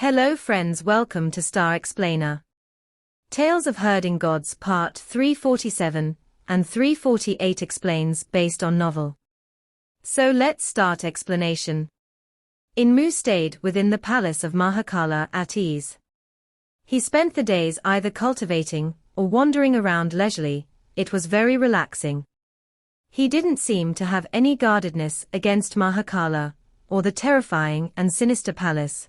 Hello friends, welcome to Star Explainer. Tales of Herding Gods Part 347 and 348 explains based on novel. So let's start explanation. Qin Mu stayed within the palace of Mahakala at ease. He spent the days either cultivating or wandering around leisurely. It was very relaxing. He didn't seem to have any guardedness against Mahakala or the terrifying and sinister palace.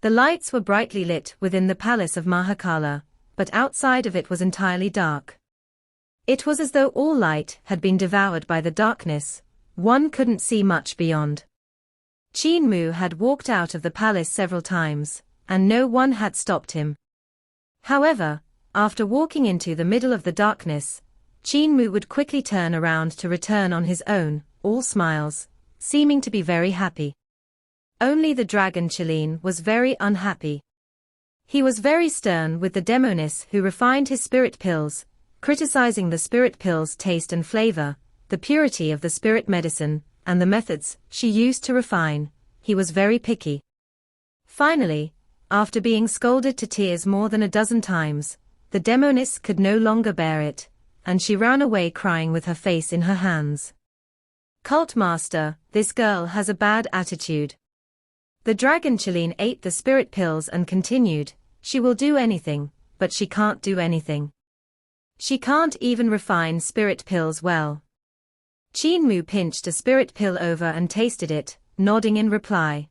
The lights were brightly lit within the palace of Mahakala, but outside of it was entirely dark. It was as though all light had been devoured by the darkness. One couldn't see much beyond. Qin Mu had walked out of the palace several times, and no one had stopped him. However, after walking into the middle of the darkness, Qin Mu would quickly turn around to return on his own, all smiles, seeming to be very happy. Only the dragon Qin was very unhappy. He was very stern with the demoness who refined his spirit pills, criticizing the spirit pills' taste and flavor, the purity of the spirit medicine, and the methods she used to refine. He was very picky. Finally, after being scolded to tears more than a dozen times, the demoness could no longer bear it, and she ran away crying with her face in her hands. Cult Master, this girl has a bad attitude. The dragon Qin ate the spirit pills and continued, she will do anything, but she can't do anything. She can't even refine spirit pills well. Qin Mu pinched a spirit pill over and tasted it, nodding in reply.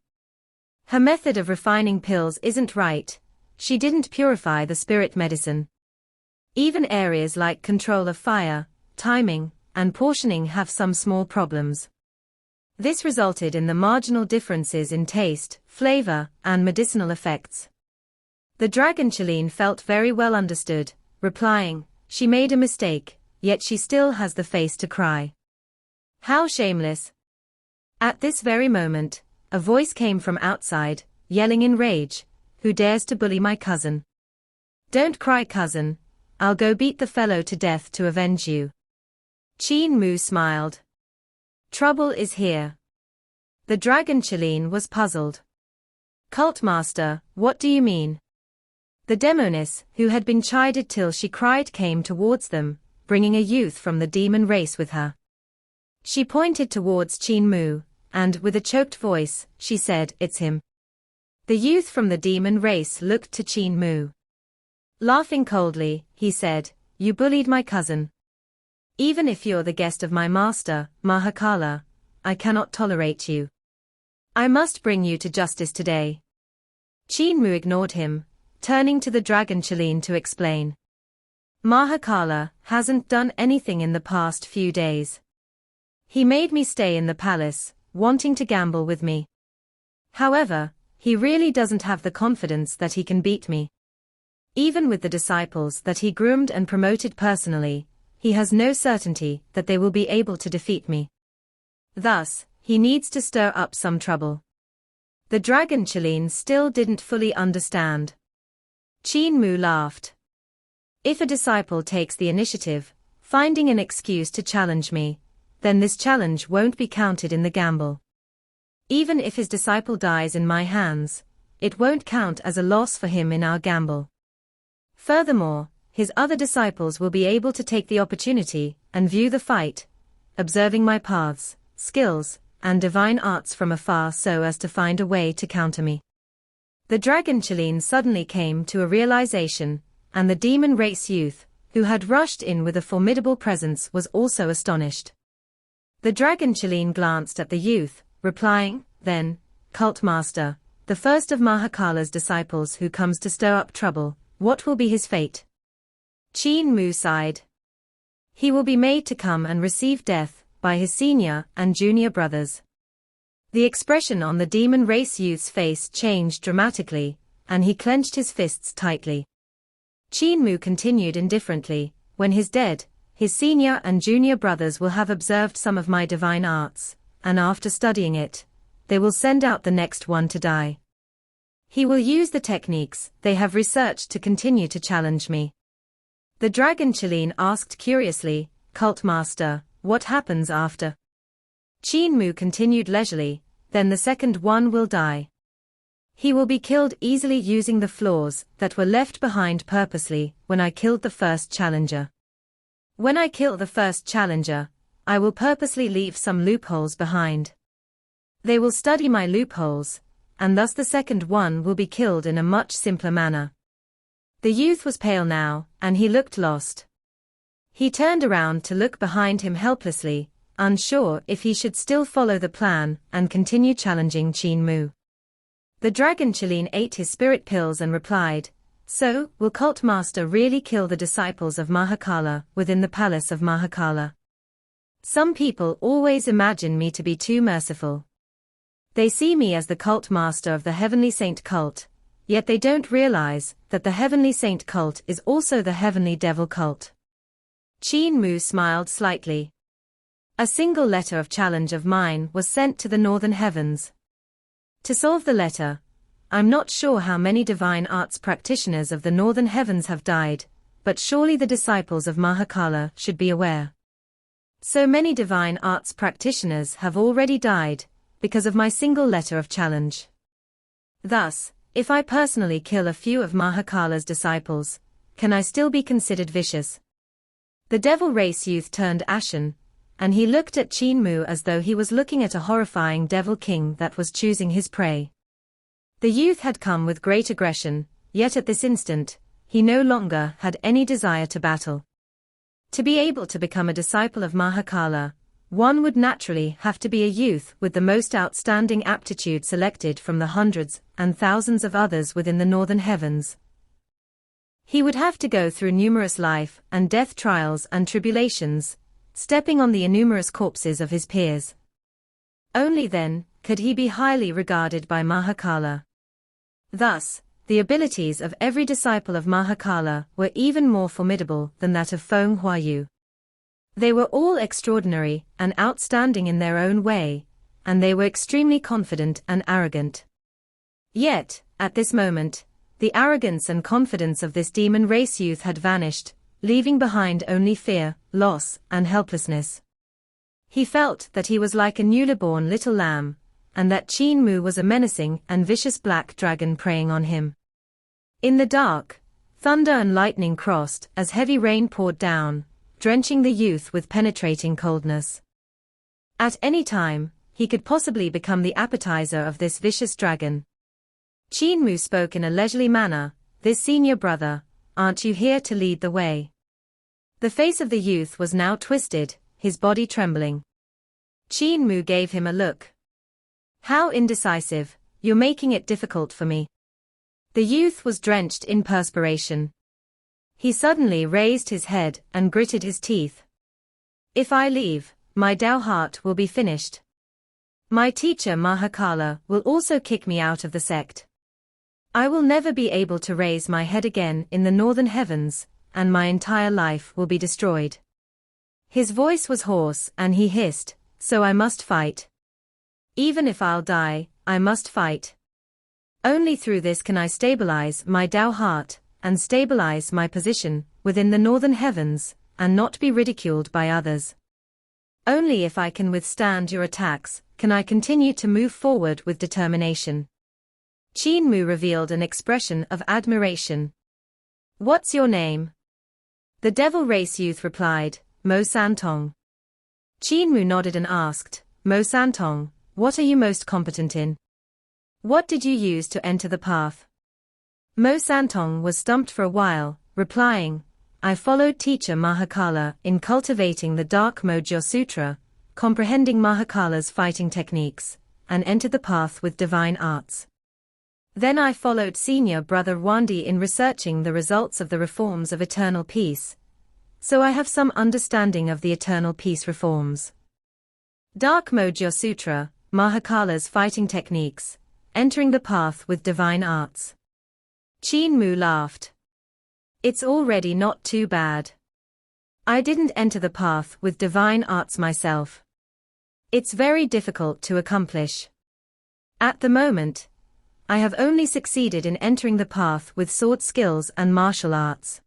Her method of refining pills isn't right. She didn't purify the spirit medicine. Even areas like control of fire, timing, and portioning have some small problems. This resulted in the marginal differences in taste, flavor, and medicinal effects. The dragon Qin felt very well understood, replying, she made a mistake, yet she still has the face to cry. How shameless! At this very moment, a voice came from outside, yelling in rage, who dares to bully my cousin? Don't cry, cousin. I'll go beat the fellow to death to avenge you. Qin Mu smiled. Trouble is here. The dragon Qin was puzzled. Cult Master, what do you mean? The demoness, who had been chided till she cried, came towards them, bringing a youth from the demon race with her. She pointed towards Qin Mu, and with a choked voice, she said, it's him. The youth from the demon race looked to Qin Mu. Laughing coldly, he said, you bullied my cousin. Even if you're the guest of my master, Mahakala, I cannot tolerate you. I must bring you to justice today. Qin Mu ignored him, turning to the dragon Qin to explain. Mahakala hasn't done anything in the past few days. He made me stay in the palace, wanting to gamble with me. However, he really doesn't have the confidence that he can beat me. Even with the disciples that he groomed and promoted personally, he has no certainty that they will be able to defeat me. Thus, he needs to stir up some trouble. The dragon Qin still didn't fully understand. Qin Mu laughed. If a disciple takes the initiative, finding an excuse to challenge me, then this challenge won't be counted in the gamble. Even if his disciple dies in my hands, it won't count as a loss for him in our gamble. Furthermore, his other disciples will be able to take the opportunity and view the fight, observing my paths, skills, and divine arts from afar so as to find a way to counter me. The dragon Qin suddenly came to a realization, and the demon race youth, who had rushed in with a formidable presence, was also astonished. The dragon Qin glanced at the youth, replying, then, Cult Master, the first of Mahakala's disciples who comes to stir up trouble, what will be his fate? Qin Mu sighed. He will be made to come and receive death by his senior and junior brothers. The expression on the demon race youth's face changed dramatically, and he clenched his fists tightly. Qin Mu continued indifferently, when he's dead, his senior and junior brothers will have observed some of my divine arts, and after studying it, they will send out the next one to die. He will use the techniques they have researched to continue to challenge me. The dragon Qin asked curiously, Cult Master, what happens after? Qin Mu continued leisurely, then the second one will die. He will be killed easily using the flaws that were left behind purposely when I killed the first challenger. When I kill the first challenger, I will purposely leave some loopholes behind. They will study my loopholes, and thus the second one will be killed in a much simpler manner. The youth was pale now, and he looked lost. He turned around to look behind him helplessly, unsure if he should still follow the plan and continue challenging Qin Mu. The dragon Qilin ate his spirit pills and replied, "So, will Cult Master really kill the disciples of Mahakala within the palace of Mahakala? Some people always imagine me to be too merciful. They see me as the cult master of the Heavenly Saint cult, yet they don't realize that the Heavenly Saint cult is also the Heavenly Devil cult." Qin Mu smiled slightly. A single letter of challenge of mine was sent to the northern heavens. To solve the letter, I'm not sure how many divine arts practitioners of the northern heavens have died, but surely the disciples of Mahakala should be aware. So many divine arts practitioners have already died because of my single letter of challenge. Thus, if I personally kill a few of Mahakala's disciples, can I still be considered vicious? The devil race youth turned ashen, and he looked at Qin Mu as though he was looking at a horrifying devil king that was choosing his prey. The youth had come with great aggression, yet at this instant, he no longer had any desire to battle. To be able to become a disciple of Mahakala, one would naturally have to be a youth with the most outstanding aptitude selected from the hundreds and thousands of others within the northern heavens. He would have to go through numerous life and death trials and tribulations, stepping on the innumerous corpses of his peers. Only then could he be highly regarded by Mahakala. Thus, the abilities of every disciple of Mahakala were even more formidable than that of Feng Huayu. They were all extraordinary and outstanding in their own way, and they were extremely confident and arrogant. Yet, at this moment, the arrogance and confidence of this demon race youth had vanished, leaving behind only fear, loss, and helplessness. He felt that he was like a newly born little lamb, and that Qin Mu was a menacing and vicious black dragon preying on him. In the dark, thunder and lightning crossed as heavy rain poured down, drenching the youth with penetrating coldness. At any time, he could possibly become the appetizer of this vicious dragon. Qin Mu spoke in a leisurely manner, "This senior brother, aren't you here to lead the way?" The face of the youth was now twisted, his body trembling. Qin Mu gave him a look. "How indecisive, you're making it difficult for me." The youth was drenched in perspiration. He suddenly raised his head and gritted his teeth. "If I leave, my Tao heart will be finished. My teacher Mahakala will also kick me out of the sect. I will never be able to raise my head again in the northern heavens, and my entire life will be destroyed." His voice was hoarse and he hissed, "So I must fight. Even if I'll die, I must fight. Only through this can I stabilize my Tao heart, and stabilize my position within the northern heavens, and not be ridiculed by others. Only if I can withstand your attacks, can I continue to move forward with determination." Qin Mu revealed an expression of admiration. "What's your name?" The devil race youth replied, "Mo Santong." Qin Mu nodded and asked, "Mo Santong, what are you most competent in? What did you use to enter the path?" Mo Santong was stumped for a while, replying, "I followed teacher Mahakala in cultivating the dark mode Jia Sutra, comprehending Mahakala's fighting techniques, and entered the path with divine arts. Then I followed senior brother Wandi in researching the results of the reforms of eternal peace, so I have some understanding of the eternal peace reforms. Dark mode Jia Sutra, Mahakala's fighting techniques, entering the path with divine arts." Qin Mu laughed. "It's already not too bad. I didn't enter the path with divine arts myself. It's very difficult to accomplish. At the moment, I have only succeeded in entering the path with sword skills and martial arts.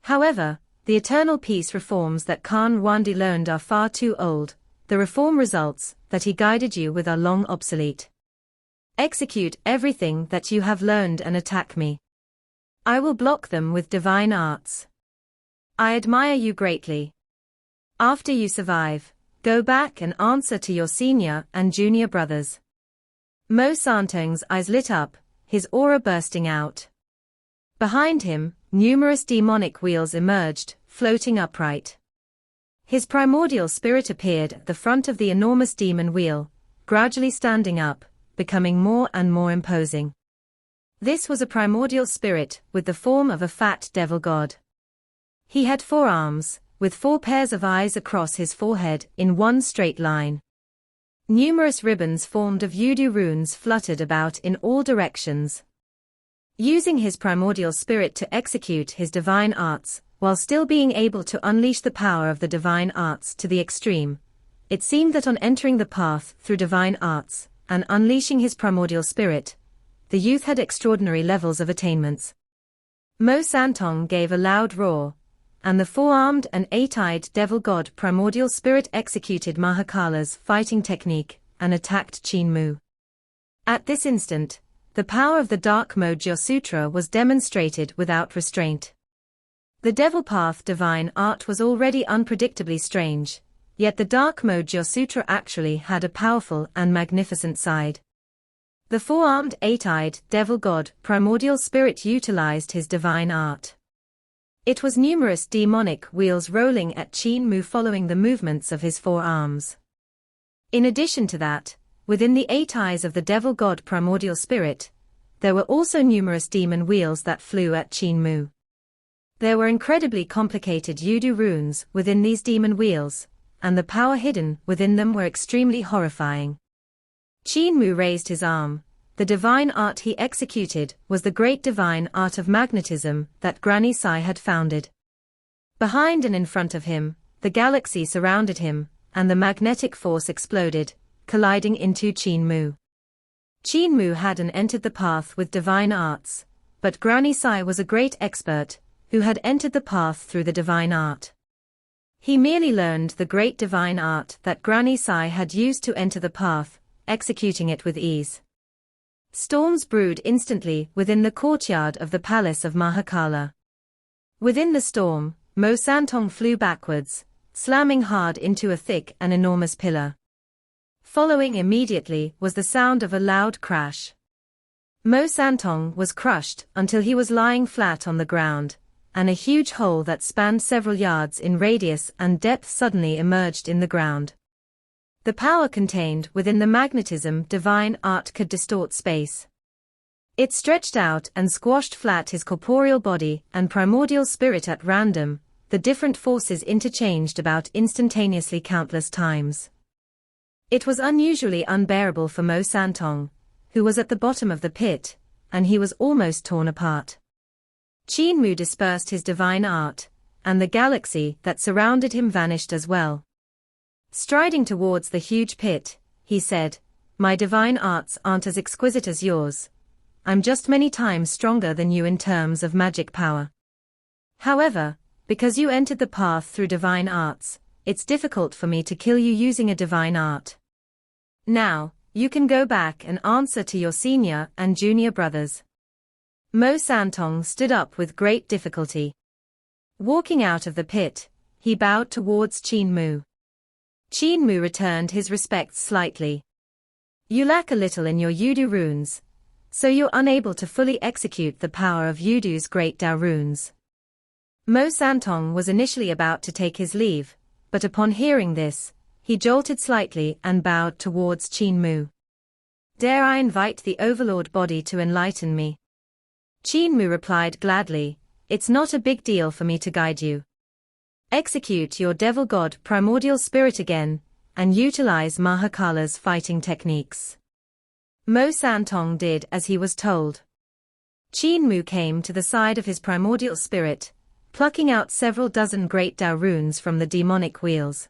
However, the eternal peace reforms that Khan Wandi learned are far too old, the reform results that he guided you with are long obsolete. Execute everything that you have learned and attack me. I will block them with divine arts. I admire you greatly. After you survive, go back and answer to your senior and junior brothers. Mo Santong's eyes lit up, his aura bursting out. Behind him, numerous demonic wheels emerged, floating upright. His primordial spirit appeared at the front of the enormous demon wheel, gradually standing up, becoming more and more imposing. This was a primordial spirit with the form of a fat devil god. He had 4 arms, with 4 pairs of eyes across his forehead in one straight line. Numerous ribbons formed of Yudu runes fluttered about in all directions. Using his primordial spirit to execute his divine arts, while still being able to unleash the power of the divine arts to the extreme, it seemed that on entering the path through divine arts, and unleashing his primordial spirit, the youth had extraordinary levels of attainments. Mo Santong gave a loud roar, and the 4-armed and 8-eyed devil god primordial spirit executed Mahakala's fighting technique, and attacked Qin Mu. At this instant, the power of the dark mode Jia Sutra was demonstrated without restraint. The devil path divine art was already unpredictably strange, yet the dark mode Jia Sutra actually had a powerful and magnificent side. The 4-armed 8-eyed devil god primordial spirit utilized his divine art. It was numerous demonic wheels rolling at Qin Mu following the movements of his 4 arms. In addition to that, within the 8 eyes of the devil god primordial spirit, there were also numerous demon wheels that flew at Qin Mu. There were incredibly complicated Yudu runes within these demon wheels, and the power hidden within them were extremely horrifying. Qin Mu raised his arm. The divine art he executed was the great divine art of magnetism that Granny Sai had founded. Behind and in front of him, the galaxy surrounded him, and the magnetic force exploded, colliding into Qin Mu. Qin Mu hadn't entered the path with divine arts, but Granny Sai was a great expert, who had entered the path through the divine art. He merely learned the great divine art that Granny Sai had used to enter the path, executing it with ease. Storms brewed instantly within the courtyard of the palace of Mahakala. Within the storm, Mo Santong flew backwards, slamming hard into a thick and enormous pillar. Following immediately was the sound of a loud crash. Mo Santong was crushed until he was lying flat on the ground, and a huge hole that spanned several yards in radius and depth suddenly emerged in the ground. The power contained within the magnetism divine art could distort space. It stretched out and squashed flat his corporeal body and primordial spirit at random, the different forces interchanged about instantaneously countless times. It was unusually unbearable for Mo Santong, who was at the bottom of the pit, and he was almost torn apart. Qin Mu dispersed his divine art, and the galaxy that surrounded him vanished as well. Striding towards the huge pit, he said, "My divine arts aren't as exquisite as yours. I'm just many times stronger than you in terms of magic power. However, because you entered the path through divine arts, it's difficult for me to kill you using a divine art. Now, you can go back and answer to your senior and junior brothers." Mo Santong stood up with great difficulty. Walking out of the pit, he bowed towards Qin Mu. Qin Mu returned his respects slightly. "You lack a little in your Yudu runes, so you're unable to fully execute the power of Yudu's great Dao runes." Mo Santong was initially about to take his leave, but upon hearing this, he jolted slightly and bowed towards Qin Mu. "Dare I invite the overlord body to enlighten me?" Qin Mu replied gladly, "It's not a big deal for me to guide you. Execute your devil god primordial spirit again, and utilize Mahakala's fighting techniques." Mo Santong did as he was told. Qin Mu came to the side of his primordial spirit, plucking out several dozen great Dao runes from the demonic wheels.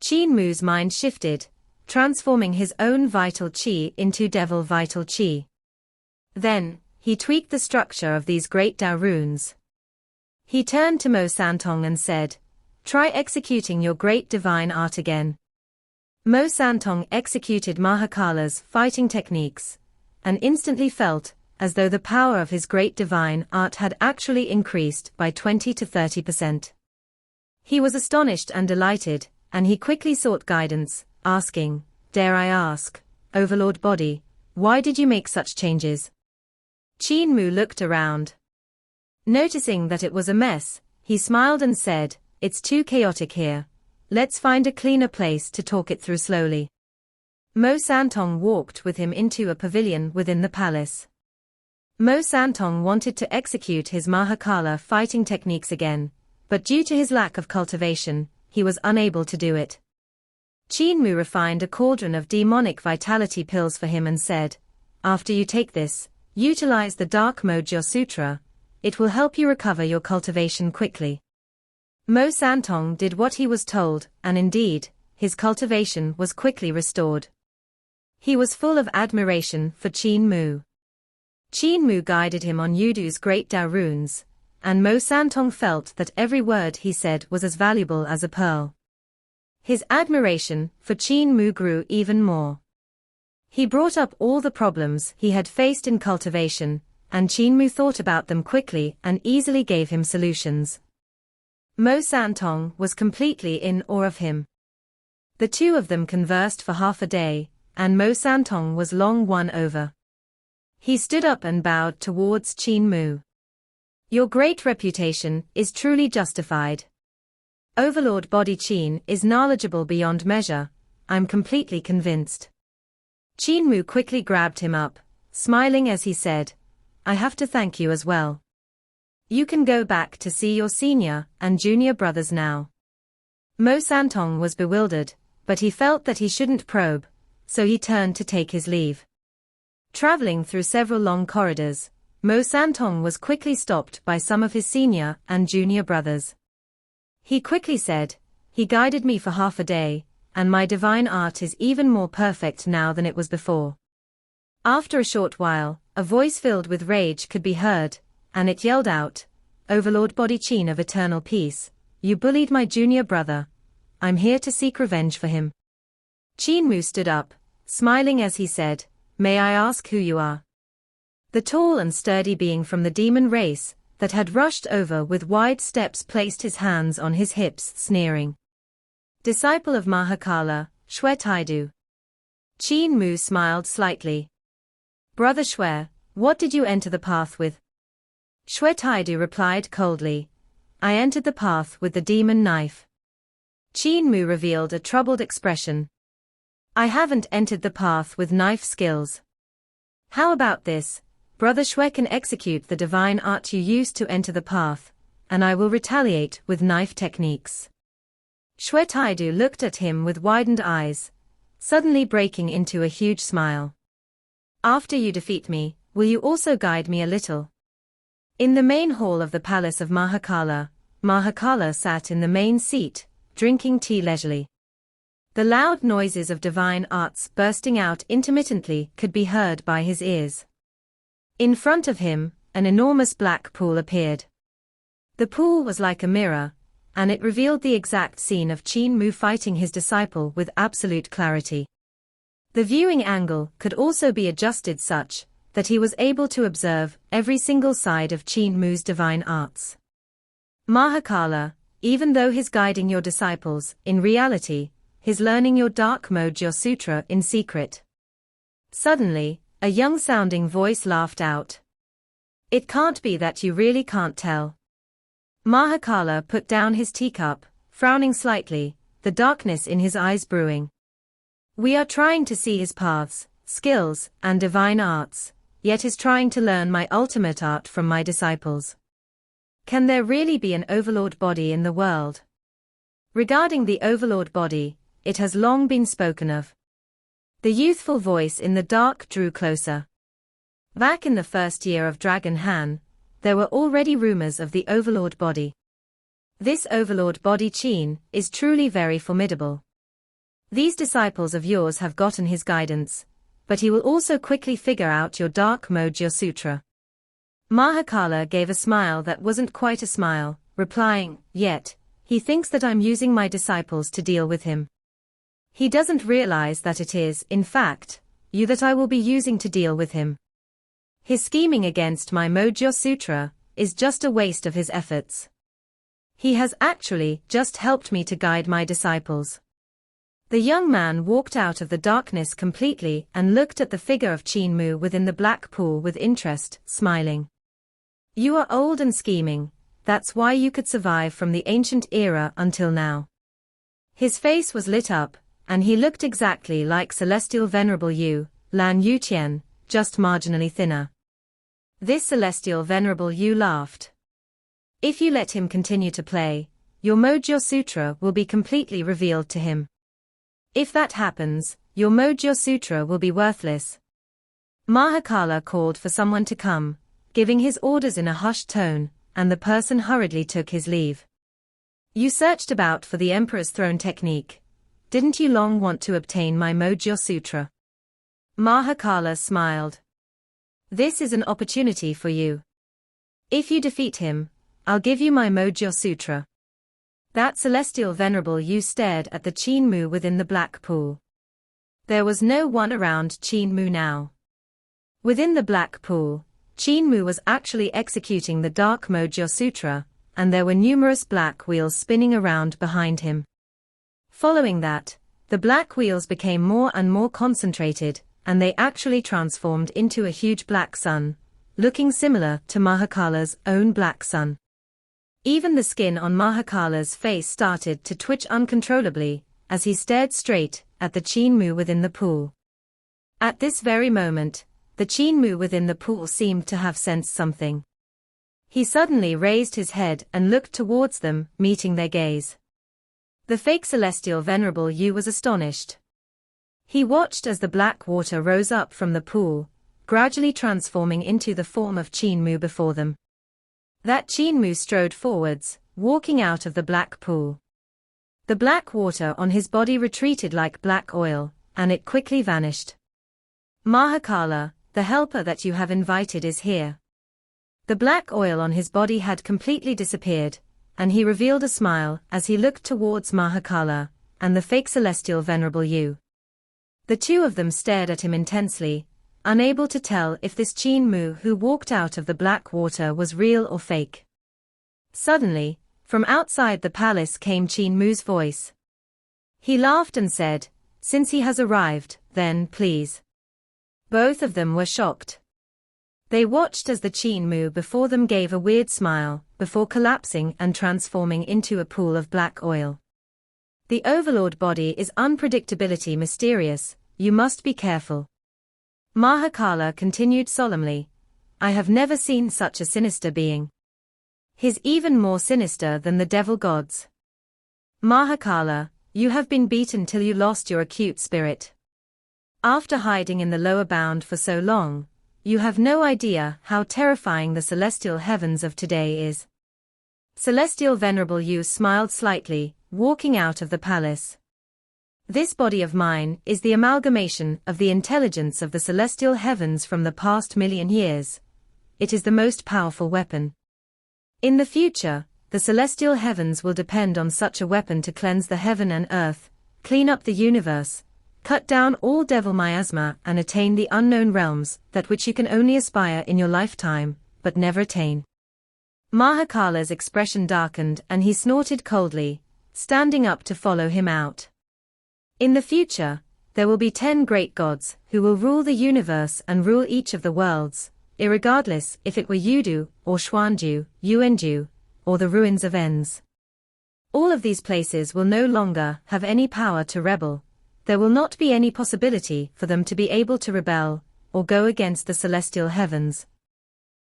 Qin Mu's mind shifted, transforming his own vital qi into devil vital qi. Then, he tweaked the structure of these great Dao runes. He turned to Mo Santong and said, "Try executing your great divine art again." Mo Santong executed Mahakala's fighting techniques, and instantly felt as though the power of his great divine art had actually increased by 20 to 30%. He was astonished and delighted, and he quickly sought guidance, asking, "Dare I ask, Overlord Body, why did you make such changes?" Qin Mu looked around. Noticing that it was a mess, he smiled and said, "It's too chaotic here. Let's find a cleaner place to talk it through slowly." Mo Santong walked with him into a pavilion within the palace. Mo Santong wanted to execute his Mahakala fighting techniques again, but due to his lack of cultivation, he was unable to do it. Qin Mu refined a cauldron of demonic vitality pills for him and said, "After you take this, utilize the dark mode Jia Sutra. It will help you recover your cultivation quickly." Mo Santong did what he was told, and indeed, his cultivation was quickly restored. He was full of admiration for Qin Mu. Qin Mu guided him on Yudu's great Dao runes, and Mo Santong felt that every word he said was as valuable as a pearl. His admiration for Qin Mu grew even more. He brought up all the problems he had faced in cultivation, and Qin Mu thought about them quickly and easily gave him solutions. Mo Santong was completely in awe of him. The two of them conversed for half a day, and Mo Santong was long won over. He stood up and bowed towards Qin Mu. "Your great reputation is truly justified. Overlord Body Qin is knowledgeable beyond measure, I'm completely convinced." Qin Mu quickly grabbed him up, smiling as he said, "I have to thank you as well. You can go back to see your senior and junior brothers now." Mo Santong was bewildered, but he felt that he shouldn't probe, so he turned to take his leave. Traveling through several long corridors, Mo Santong was quickly stopped by some of his senior and junior brothers. He quickly said, "He guided me for half a day, and my divine art is even more perfect now than it was before." After a short while, a voice filled with rage could be heard, and it yelled out, "Overlord Body Qin of Eternal Peace, you bullied my junior brother. I'm here to seek revenge for him." Qin Mu stood up, smiling as he said, "May I ask who you are?" The tall and sturdy being from the demon race that had rushed over with wide steps placed his hands on his hips, sneering. "Disciple of Mahakala, Xue Taidu." Qin Mu smiled slightly. "Brother Xue, what did you enter the path with?" Xue Taidu replied coldly, "I entered the path with the demon knife." Qin Mu revealed a troubled expression. "I haven't entered the path with knife skills. How about this? Brother Xue can execute the divine art you used to enter the path, and I will retaliate with knife techniques." Xue Taidu looked at him with widened eyes, suddenly breaking into a huge smile. "After you defeat me, will you also guide me a little?" In the main hall of the palace of Mahakala, Mahakala sat in the main seat, drinking tea leisurely. The loud noises of divine arts bursting out intermittently could be heard by his ears. In front of him, an enormous black pool appeared. The pool was like a mirror, and it revealed the exact scene of Qin Mu fighting his disciple with absolute clarity. The viewing angle could also be adjusted such that he was able to observe every single side of Qin Mu's divine arts. Mahakala, even though he's guiding your disciples, in reality, he's learning your dark mode Jia Sutra in secret. Suddenly, a young-sounding voice laughed out. "It can't be that you really can't tell." Mahakala put down his teacup, frowning slightly, the darkness in his eyes brewing. "We are trying to see his paths, skills, and divine arts, yet is trying to learn my ultimate art from my disciples. Can there really be an overlord body in the world?" Regarding the overlord body, it has long been spoken of. The youthful voice in the dark drew closer. Back in the first year of Dragon Han, there were already rumors of the overlord body. This overlord body Qin is truly very formidable. These disciples of yours have gotten his guidance, but he will also quickly figure out your dark mode Jia Sutra. Mahakala gave a smile that wasn't quite a smile, replying, "Yet, he thinks that I'm using my disciples to deal with him. He doesn't realize that it is, in fact, you that I will be using to deal with him. His scheming against my Jia Sutra is just a waste of his efforts. He has actually just helped me to guide my disciples." The young man walked out of the darkness completely and looked at the figure of Qin Mu within the black pool with interest, smiling. "You are old and scheming, that's why you could survive from the ancient era until now." His face was lit up, and he looked exactly like Celestial Venerable Yu, Lan Yutian, just marginally thinner. This Celestial Venerable Yu laughed. "If you let him continue to play, your Jia Sutra will be completely revealed to him. If that happens, your Jia Sutra will be worthless." Mahakala called for someone to come, giving his orders in a hushed tone, and the person hurriedly took his leave. "You searched about for the Emperor's throne technique. Didn't you long want to obtain my Jia Sutra?" Mahakala smiled. "This is an opportunity for you. If you defeat him, I'll give you my Jia Sutra." That Celestial Venerable Yu stared at the Qin Mu within the black pool. There was no one around Qin Mu now. Within the black pool, Qin Mu was actually executing the dark Jia Sutra, and there were numerous black wheels spinning around behind him. Following that, the black wheels became more and more concentrated, and they actually transformed into a huge black sun, looking similar to Mahakala's own black sun. Even the skin on Mahakala's face started to twitch uncontrollably, as he stared straight at the Qin Mu within the pool. At this very moment, the Qin Mu within the pool seemed to have sensed something. He suddenly raised his head and looked towards them, meeting their gaze. The fake Celestial Venerable Yu was astonished. He watched as the black water rose up from the pool, gradually transforming into the form of Qin Mu before them. That Qin Mu strode forwards, walking out of the black pool. The black water on his body retreated like black oil, and it quickly vanished. "Mahakala, the helper that you have invited is here." The black oil on his body had completely disappeared, and he revealed a smile as he looked towards Mahakala and the fake Celestial Venerable Yu. The two of them stared at him intensely, unable to tell if this Qin Mu who walked out of the black water was real or fake. Suddenly, from outside the palace came Qin Mu's voice. He laughed and said, "Since he has arrived, then please." Both of them were shocked. They watched as the Qin Mu before them gave a weird smile, before collapsing and transforming into a pool of black oil. The Overlord body is unpredictability mysterious, you must be careful. Mahakala continued solemnly, "I have never seen such a sinister being. He's even more sinister than the devil gods. Mahakala, you have been beaten till you lost your acute spirit. After hiding in the lower bound for so long, you have no idea how terrifying the celestial heavens of today is." Celestial Venerable Yu smiled slightly, walking out of the palace. "This body of mine is the amalgamation of the intelligence of the celestial heavens from the past million years. It is the most powerful weapon. In the future, the celestial heavens will depend on such a weapon to cleanse the heaven and earth, clean up the universe, cut down all devil miasma and attain the unknown realms, that which you can only aspire in your lifetime, but never attain." Mahakala's expression darkened and he snorted coldly, standing up to follow him out. "In the future, there will be 10 great gods who will rule the universe and rule each of the worlds, irregardless if it were Yudu or Xuanju, Yuanju, or the ruins of Ens. All of these places will no longer have any power to rebel. There will not be any possibility for them to be able to rebel or go against the celestial heavens."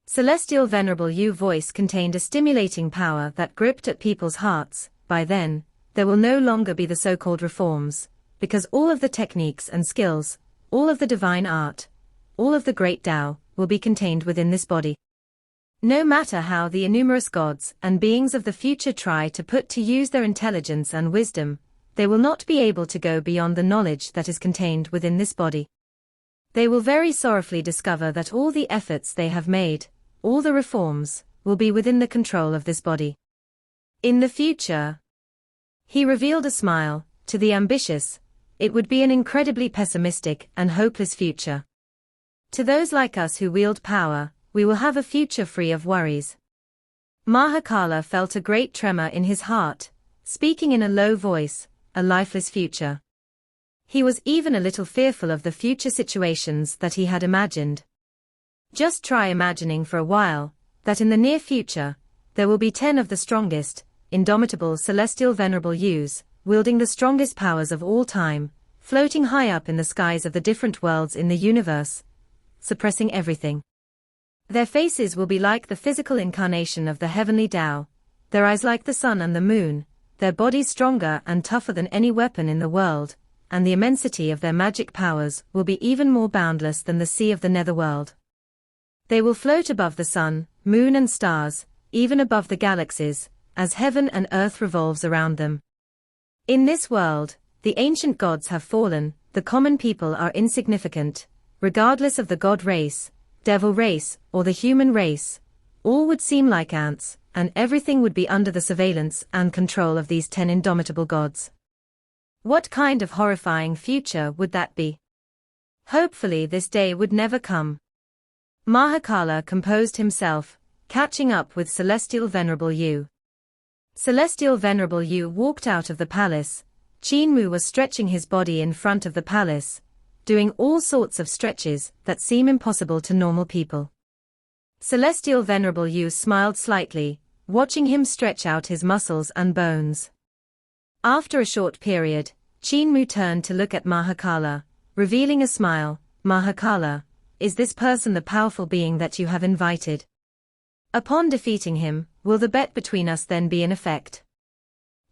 Celestial Venerable Yu's voice contained a stimulating power that gripped at people's hearts. By then, there will no longer be the so-called reforms, because all of the techniques and skills, all of the divine art, all of the great Tao, will be contained within this body. No matter how the innumerous gods and beings of the future try to put to use their intelligence and wisdom, they will not be able to go beyond the knowledge that is contained within this body. They will very sorrowfully discover that all the efforts they have made, all the reforms, will be within the control of this body. In the future, he revealed a smile, to the ambitious, it would be an incredibly pessimistic and hopeless future. To those like us who wield power, we will have a future free of worries. Mahakala felt a great tremor in his heart, speaking in a low voice, a lifeless future. He was even a little fearful of the future situations that he had imagined. Just try imagining for a while, that in the near future, there will be 10 of the strongest, indomitable celestial venerable yous, wielding the strongest powers of all time, floating high up in the skies of the different worlds in the universe, suppressing everything. Their faces will be like the physical incarnation of the heavenly Tao, their eyes like the sun and the moon, their bodies stronger and tougher than any weapon in the world, and the immensity of their magic powers will be even more boundless than the sea of the netherworld. They will float above the sun, moon and stars, even above the galaxies, as heaven and earth revolves around them. In this world, the ancient gods have fallen, the common people are insignificant, regardless of the god race, devil race, or the human race, all would seem like ants, and everything would be under the surveillance and control of these 10 indomitable gods. What kind of horrifying future would that be? Hopefully this day would never come. Mahakala composed himself, catching up with Celestial Venerable Yu. Celestial Venerable Yu walked out of the palace. Qin Mu was stretching his body in front of the palace, doing all sorts of stretches that seem impossible to normal people. Celestial Venerable Yu smiled slightly, watching him stretch out his muscles and bones. After a short period, Qin Mu turned to look at Mahakala, revealing a smile. Mahakala, is this person the powerful being that you have invited? Upon defeating him, will the bet between us then be in effect?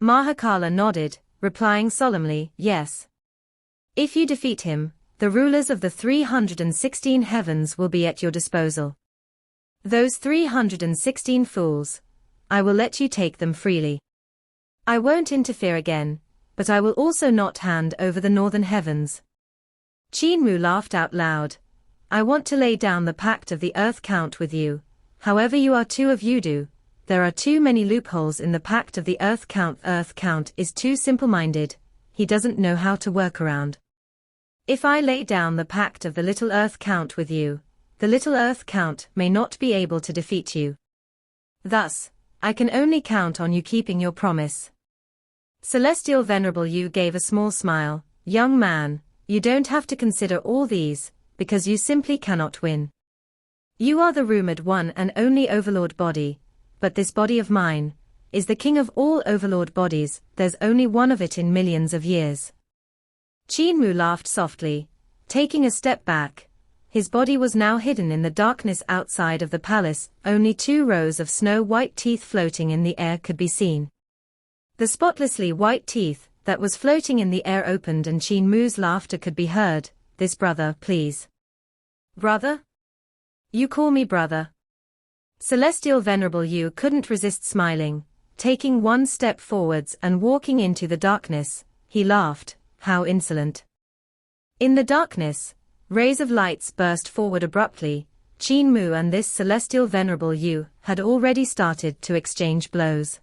Mahakala nodded, replying solemnly, yes. If you defeat him, the rulers of the 316 heavens will be at your disposal. Those 316 fools, I will let you take them freely. I won't interfere again, but I will also not hand over the northern heavens. Qin Mu laughed out loud. I want to lay down the pact of the earth count with you. However you are two of you do, there are too many loopholes in the pact of the earth count. Earth count is too simple-minded, he doesn't know how to work around. If I lay down the pact of the little earth count with you, the little earth count may not be able to defeat you. Thus, I can only count on you keeping your promise. Celestial Venerable Yu gave a small smile. Young man, you don't have to consider all these, because you simply cannot win. You are the rumored one and only overlord body, but this body of mine is the king of all overlord bodies. There's only one of it in millions of years. Qin Mu laughed softly, taking a step back. His body was now hidden in the darkness outside of the palace. Only 2 rows of snow-white teeth floating in the air could be seen. The spotlessly white teeth that was floating in the air opened and Qin Mu's laughter could be heard. This brother, please. Brother? You call me brother? Celestial Venerable Yu couldn't resist smiling. Taking 1 step forwards and walking into the darkness, he laughed. How insolent. In the darkness, rays of lights burst forward abruptly. Qin Mu and this Celestial Venerable Yu had already started to exchange blows.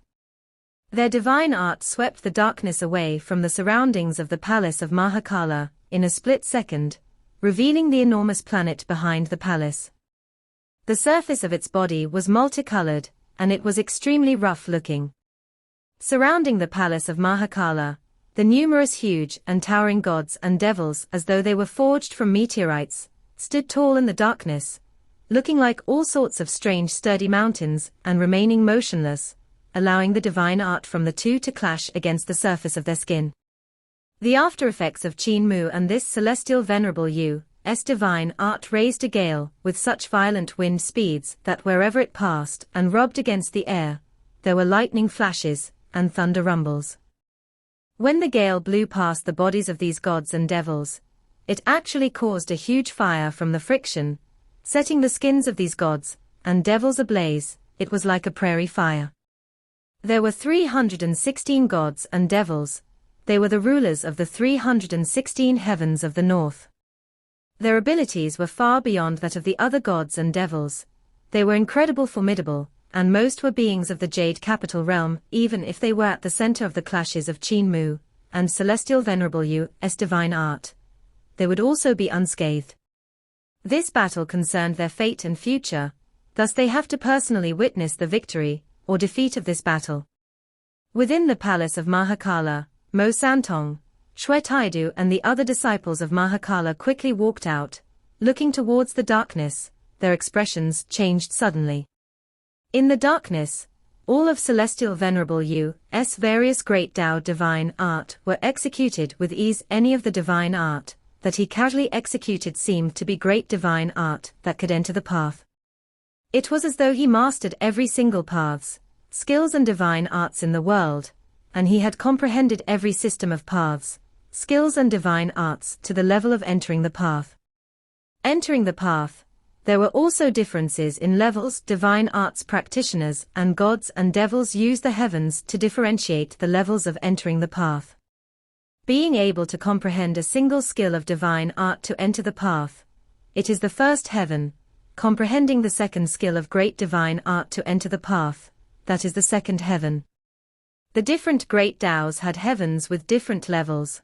Their divine art swept the darkness away from the surroundings of the palace of Mahakala in a split second, revealing the enormous planet behind the palace. The surface of its body was multicolored, and it was extremely rough-looking. Surrounding the palace of Mahakala, the numerous huge and towering gods and devils, as though they were forged from meteorites, stood tall in the darkness, looking like all sorts of strange sturdy mountains and remaining motionless, allowing the divine art from the two to clash against the surface of their skin. The after-effects of Qin Mu and this Celestial Venerable Yu's divine art raised a gale with such violent wind speeds that wherever it passed and rubbed against the air, there were lightning flashes and thunder rumbles. When the gale blew past the bodies of these gods and devils, it actually caused a huge fire from the friction, setting the skins of these gods and devils ablaze. It was like a prairie fire. There were 316 gods and devils. They were the rulers of the 316 heavens of the north. Their abilities were far beyond that of the other gods and devils. They were incredibly formidable, and most were beings of the Jade Capital realm. Even if they were at the center of the clashes of Qin Mu, and Celestial Venerable Yu's divine art, they would also be unscathed. This battle concerned their fate and future, thus they have to personally witness the victory or defeat of this battle. Within the palace of Mahakala, Mo Santong, Shwe Taidu and the other disciples of Mahakala quickly walked out, looking towards the darkness. Their expressions changed suddenly. In the darkness, all of Celestial Venerable Yu's various great Tao divine art were executed with ease. Any of the divine art that he casually executed seemed to be great divine art that could enter the path. It was as though he mastered every single paths, skills and divine arts in the world, and he had comprehended every system of paths, skills and divine arts to the level of entering the path. Entering the path, there were also differences in levels. Divine arts practitioners and gods and devils use the heavens to differentiate the levels of entering the path. Being able to comprehend a single skill of divine art to enter the path, it is the first heaven. Comprehending the second skill of great divine art to enter the path, that is the second heaven. The different great Taos had heavens with different levels.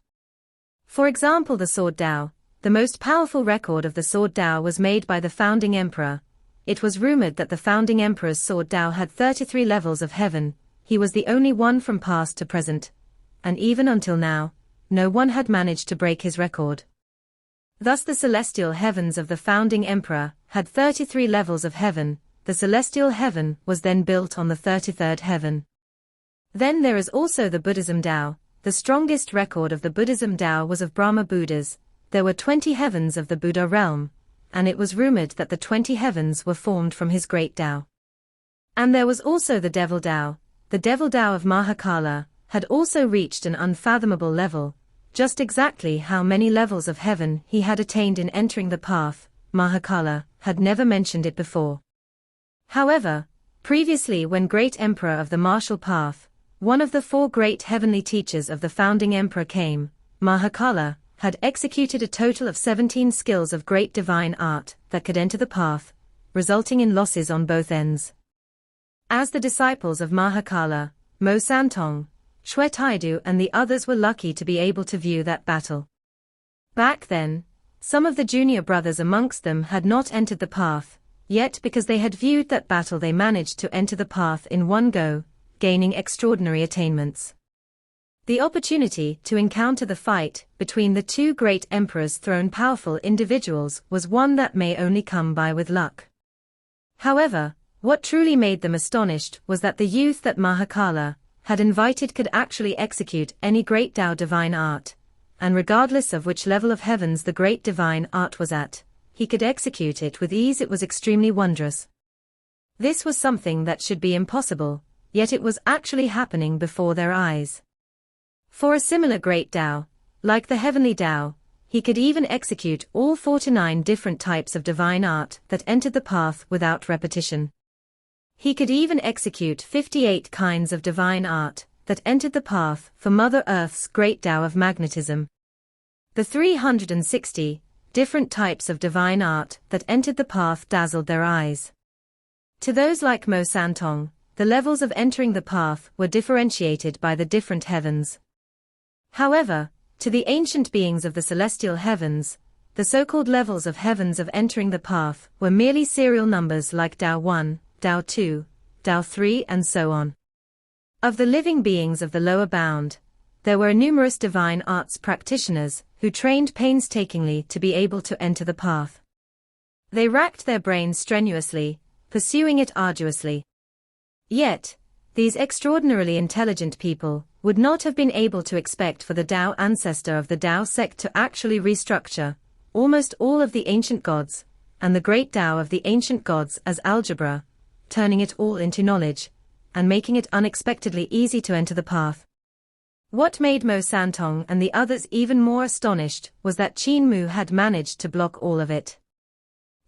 For example, the Sword Tao, the most powerful record of the Sword Tao was made by the founding emperor. It was rumored that the founding emperor's Sword Tao had 33 levels of heaven. He was the only one from past to present, and even until now, no one had managed to break his record. Thus the celestial heavens of the founding emperor had 33 levels of heaven. The celestial heaven was then built on the 33rd heaven. Then there is also the Buddhism Tao. The strongest record of the Buddhism Tao was of Brahma Buddhas. There were 20 heavens of the Buddha realm, and it was rumored that the 20 heavens were formed from his great Tao. And there was also the Devil Tao. The Devil Tao of Mahakala had also reached an unfathomable level. Just exactly how many levels of heaven he had attained in entering the path, Mahakala had never mentioned it before. However, previously when Great Emperor of the Martial Path, one of the 4 great heavenly teachers of the founding emperor came, Mahakala had executed a total of 17 skills of great divine art that could enter the path, resulting in losses on both ends. As the disciples of Mahakala, Mo Santong, Shwe Taidu and the others were lucky to be able to view that battle. Back then, some of the junior brothers amongst them had not entered the path, yet because they had viewed that battle they managed to enter the path in one go, gaining extraordinary attainments. The opportunity to encounter the fight between the 2 great emperors thrown powerful individuals was one that may only come by with luck. However, what truly made them astonished was that the youth that Mahakala had invited could actually execute any great Tao divine art, and regardless of which level of heavens the great divine art was at, he could execute it with ease. It was extremely wondrous. This was something that should be impossible, yet it was actually happening before their eyes. For a similar great Tao, like the heavenly Tao, he could even execute all 49 different types of divine art that entered the path without repetition. He could even execute 58 kinds of divine art that entered the path for Mother Earth's great Tao of magnetism. The 360 different types of divine art that entered the path dazzled their eyes. To those like Mo Santong, the levels of entering the path were differentiated by the different heavens. However, to the ancient beings of the celestial heavens, the so-called levels of heavens of entering the path were merely serial numbers like Tao 1, Tao 2, Tao 3 and so on. Of the living beings of the lower bound, there were numerous divine arts practitioners who trained painstakingly to be able to enter the path. They racked their brains strenuously, pursuing it arduously. Yet, these extraordinarily intelligent people would not have been able to expect for the Tao ancestor of the Tao sect to actually restructure almost all of the ancient gods, and the great Tao of the ancient gods as algebra, turning it all into knowledge, and making it unexpectedly easy to enter the path. What made Mo Santong and the others even more astonished was that Qin Mu had managed to block all of it.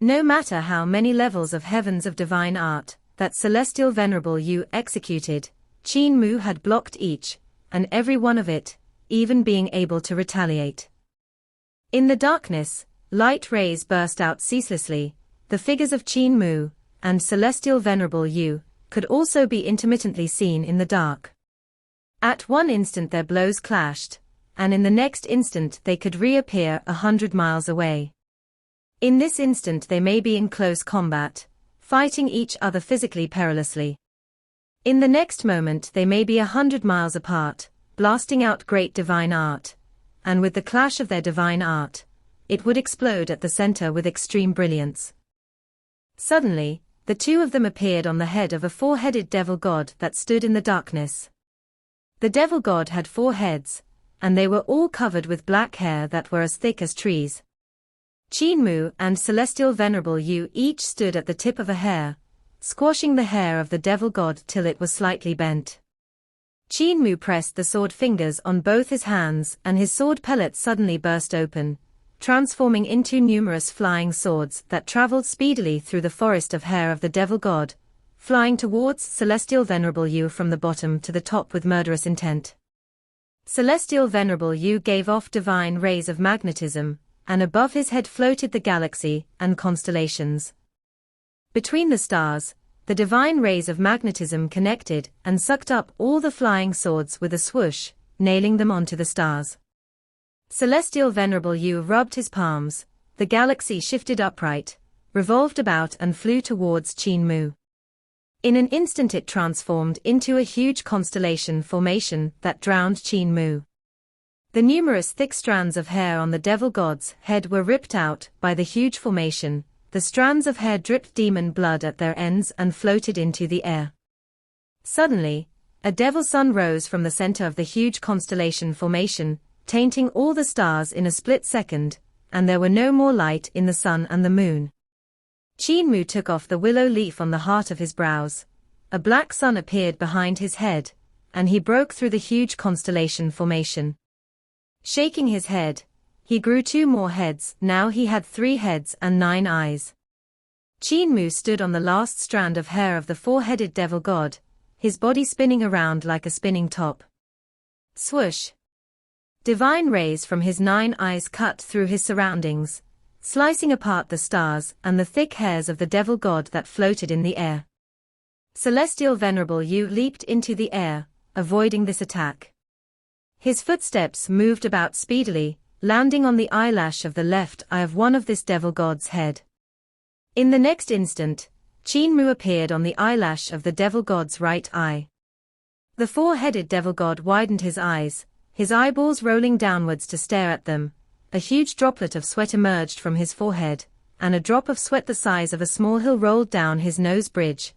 No matter how many levels of heavens of divine art that Celestial Venerable Yu executed, Qin Mu had blocked each and every one of it, even being able to retaliate. In the darkness, light rays burst out ceaselessly. The figures of Qin Mu and Celestial Venerable Yu could also be intermittently seen in the dark. At one instant their blows clashed, and in the next instant they could reappear 100 miles away. In this instant they may be in close combat, fighting each other physically perilously. In the next moment they may be 100 miles apart, blasting out great divine art, and with the clash of their divine art, it would explode at the center with extreme brilliance. Suddenly, the two of them appeared on the head of a four-headed devil god that stood in the darkness. The devil god had 4 heads, and they were all covered with black hair that were as thick as trees. Qin Mu and Celestial Venerable Yu each stood at the tip of a hair, squashing the hair of the devil god till it was slightly bent. Qin Mu pressed the sword fingers on both his hands and his sword pellets suddenly burst open, transforming into numerous flying swords that traveled speedily through the forest of hair of the devil god, flying towards Celestial Venerable Yu from the bottom to the top with murderous intent. Celestial Venerable Yu gave off divine rays of magnetism, and above his head floated the galaxy and constellations. Between the stars, the divine rays of magnetism connected and sucked up all the flying swords with a swoosh, nailing them onto the stars. Celestial Venerable Yu rubbed his palms, the galaxy shifted upright, revolved about and flew towards Qin Mu. In an instant it transformed into a huge constellation formation that drowned Qin Mu. The numerous thick strands of hair on the devil god's head were ripped out by the huge formation, the strands of hair dripped demon blood at their ends and floated into the air. Suddenly, a devil sun rose from the center of the huge constellation formation, tainting all the stars in a split second, and there were no more light in the sun and the moon. Qin Mu took off the willow leaf on the heart of his brows. A black sun appeared behind his head, and he broke through the huge constellation formation. Shaking his head, he grew 2 more heads, now he had 3 heads and 9 eyes. Qin Mu stood on the last strand of hair of the 4-headed devil god, his body spinning around like a spinning top. Swoosh! Divine rays from his 9 eyes cut through his surroundings, slicing apart the stars and the thick hairs of the devil god that floated in the air. Celestial Venerable Yu leaped into the air, avoiding this attack. His footsteps moved about speedily, landing on the eyelash of the left eye of one of this devil god's head. In the next instant, Qin Mu appeared on the eyelash of the devil god's right eye. The 4-headed devil god widened his eyes, his eyeballs rolling downwards to stare at them. A huge droplet of sweat emerged from his forehead, and a drop of sweat the size of a small hill rolled down his nose bridge,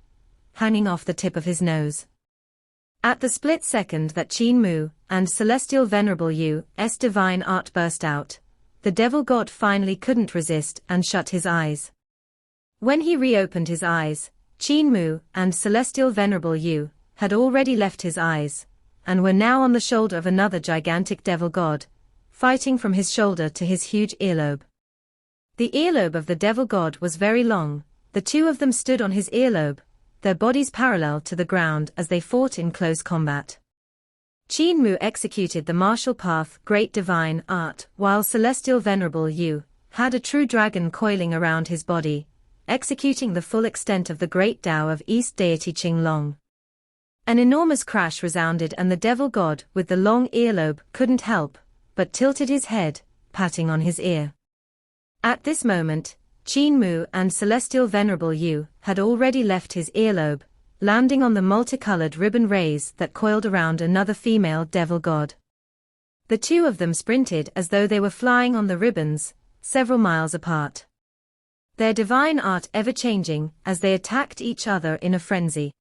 hanging off the tip of his nose. At the split second that Qin Mu and Celestial Venerable Yu's divine art burst out, the devil god finally couldn't resist and shut his eyes. When he reopened his eyes, Qin Mu and Celestial Venerable Yu had already left his eyes, and were now on the shoulder of another gigantic devil god, fighting from his shoulder to his huge earlobe. The earlobe of the devil god was very long, the two of them stood on his earlobe, their bodies parallel to the ground as they fought in close combat. Qin Mu executed the martial path Great Divine Art, while Celestial Venerable Yu had a true dragon coiling around his body, executing the full extent of the great Tao of East Deity Qing Long. An enormous crash resounded and the devil god with the long earlobe couldn't help but tilted his head, patting on his ear. At this moment, Qin Mu and Celestial Venerable Yu had already left his earlobe, landing on the multicolored ribbon rays that coiled around another female devil god. The two of them sprinted as though they were flying on the ribbons, several miles apart. Their divine art ever-changing as they attacked each other in a frenzy.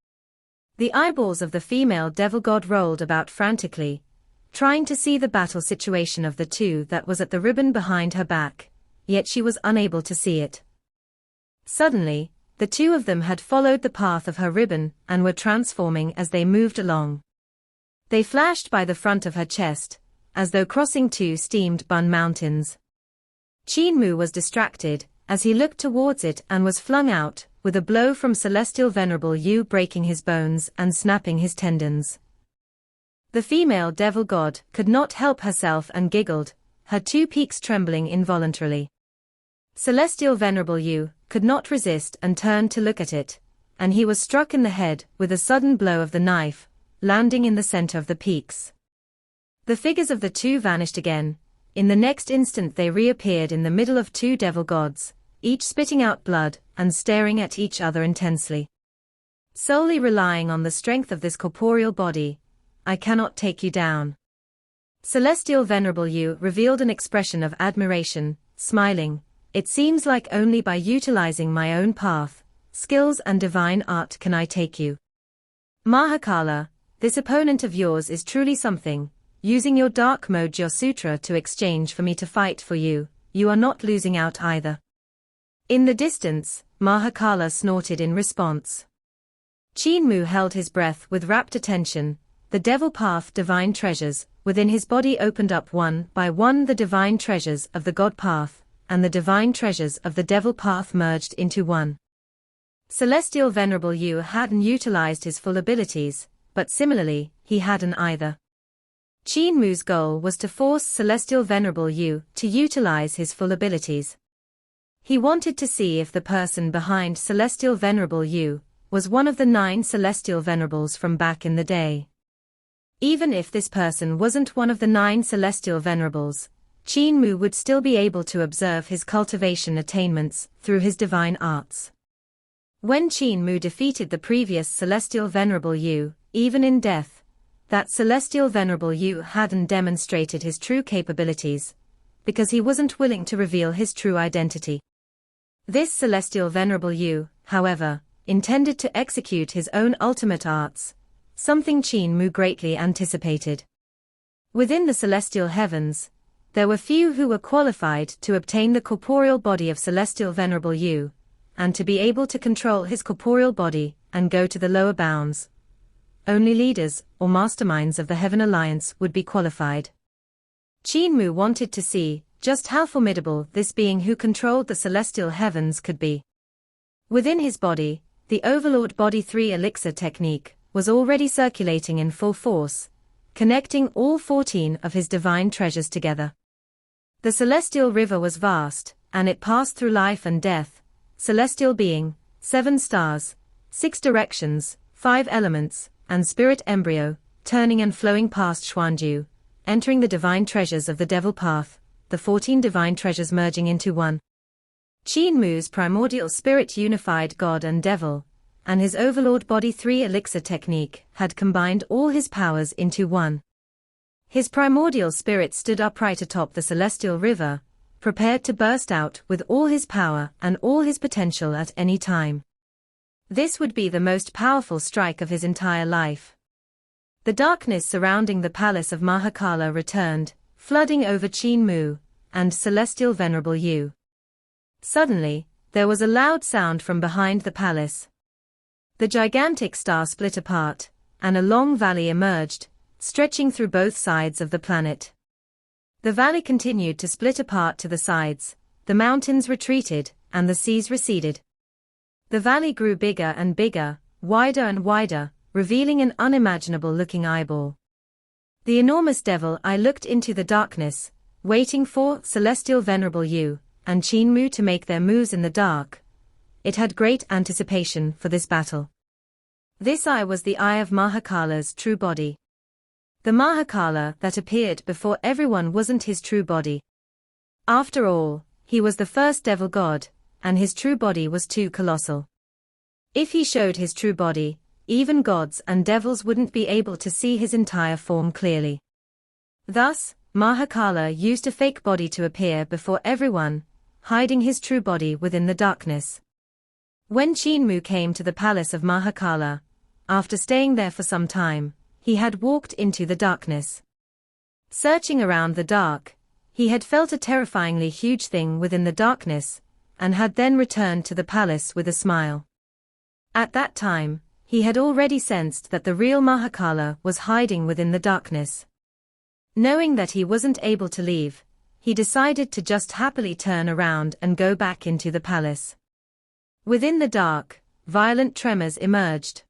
The eyeballs of the female devil god rolled about frantically, trying to see the battle situation of the two that was at the ribbon behind her back, yet she was unable to see it. Suddenly, the two of them had followed the path of her ribbon and were transforming as they moved along. They flashed by the front of her chest, as though crossing 2 steamed bun mountains. Qin Mu was distracted as he looked towards it and was flung out, with a blow from Celestial Venerable Yu breaking his bones and snapping his tendons. The female devil god could not help herself and giggled, her 2 peaks trembling involuntarily. Celestial Venerable Yu could not resist and turned to look at it, and he was struck in the head with a sudden blow of the knife, landing in the center of the peaks. The figures of the two vanished again. In the next instant they reappeared in the middle of two devil gods, each spitting out blood and staring at each other intensely. Solely relying on the strength of this corporeal body, I cannot take you down. Celestial Venerable Yu revealed an expression of admiration, smiling. It seems like only by utilizing my own path, skills and divine art can I take you. Mahakala, this opponent of yours is truly something. Using your dark mode Jia Sutra to exchange for me to fight for you, you are not losing out either. In the distance, Mahakala snorted in response. Qin Mu held his breath with rapt attention. The devil path divine treasures within his body opened up one by one. The divine treasures of the God path and the divine treasures of the devil path merged into one. Celestial Venerable Yu hadn't utilized his full abilities, but similarly, he hadn't either. Qin Mu's goal was to force Celestial Venerable Yu to utilize his full abilities. He wanted to see if the person behind Celestial Venerable Yu was one of the 9 Celestial Venerables from back in the day. Even if this person wasn't one of the 9 Celestial Venerables, Qin Mu would still be able to observe his cultivation attainments through his divine arts. When Qin Mu defeated the previous Celestial Venerable Yu, even in death, that Celestial Venerable Yu hadn't demonstrated his true capabilities, because he wasn't willing to reveal his true identity. This Celestial Venerable Yu, however, intended to execute his own ultimate arts, something Qin Mu greatly anticipated. Within the celestial heavens, there were few who were qualified to obtain the corporeal body of Celestial Venerable Yu, and to be able to control his corporeal body and go to the lower bounds. Only leaders or masterminds of the Heaven Alliance would be qualified. Qin Mu wanted to see just how formidable this being who controlled the celestial heavens could be. Within his body, the Overlord Body 3 elixir technique was already circulating in full force, connecting all 14 of his divine treasures together. The celestial river was vast, and it passed through life and death, celestial being, 7 stars, 6 directions, 5 elements, and spirit embryo, turning and flowing past Xuanju, entering the divine treasures of the devil path, the 14 divine treasures merging into one. Qin Mu's primordial spirit unified God and devil, and his Overlord Body 3 elixir technique had combined all his powers into one. His primordial spirit stood upright atop the celestial river, prepared to burst out with all his power and all his potential at any time. This would be the most powerful strike of his entire life. The darkness surrounding the palace of Mahakala returned, flooding over Qin Mu and Celestial Venerable Yu. Suddenly, there was a loud sound from behind the palace. The gigantic star split apart, and a long valley emerged, stretching through both sides of the planet. The valley continued to split apart to the sides, the mountains retreated, and the seas receded. The valley grew bigger and bigger, wider and wider, revealing an unimaginable-looking eyeball. The enormous devil eye looked into the darkness, waiting for Celestial Venerable Yu and Qin Mu to make their moves in the dark. It had great anticipation for this battle. This eye was the eye of Mahakala's true body. The Mahakala that appeared before everyone wasn't his true body. After all, he was the first devil god, and his true body was too colossal. If he showed his true body, even gods and devils wouldn't be able to see his entire form clearly. Thus, Mahakala used a fake body to appear before everyone, hiding his true body within the darkness. When Qin Mu came to the palace of Mahakala, after staying there for some time, he had walked into the darkness. Searching around the dark, he had felt a terrifyingly huge thing within the darkness, and had then returned to the palace with a smile. At that time, he had already sensed that the real Mahakala was hiding within the darkness. Knowing that he wasn't able to leave, he decided to just happily turn around and go back into the palace. Within the dark, violent tremors emerged.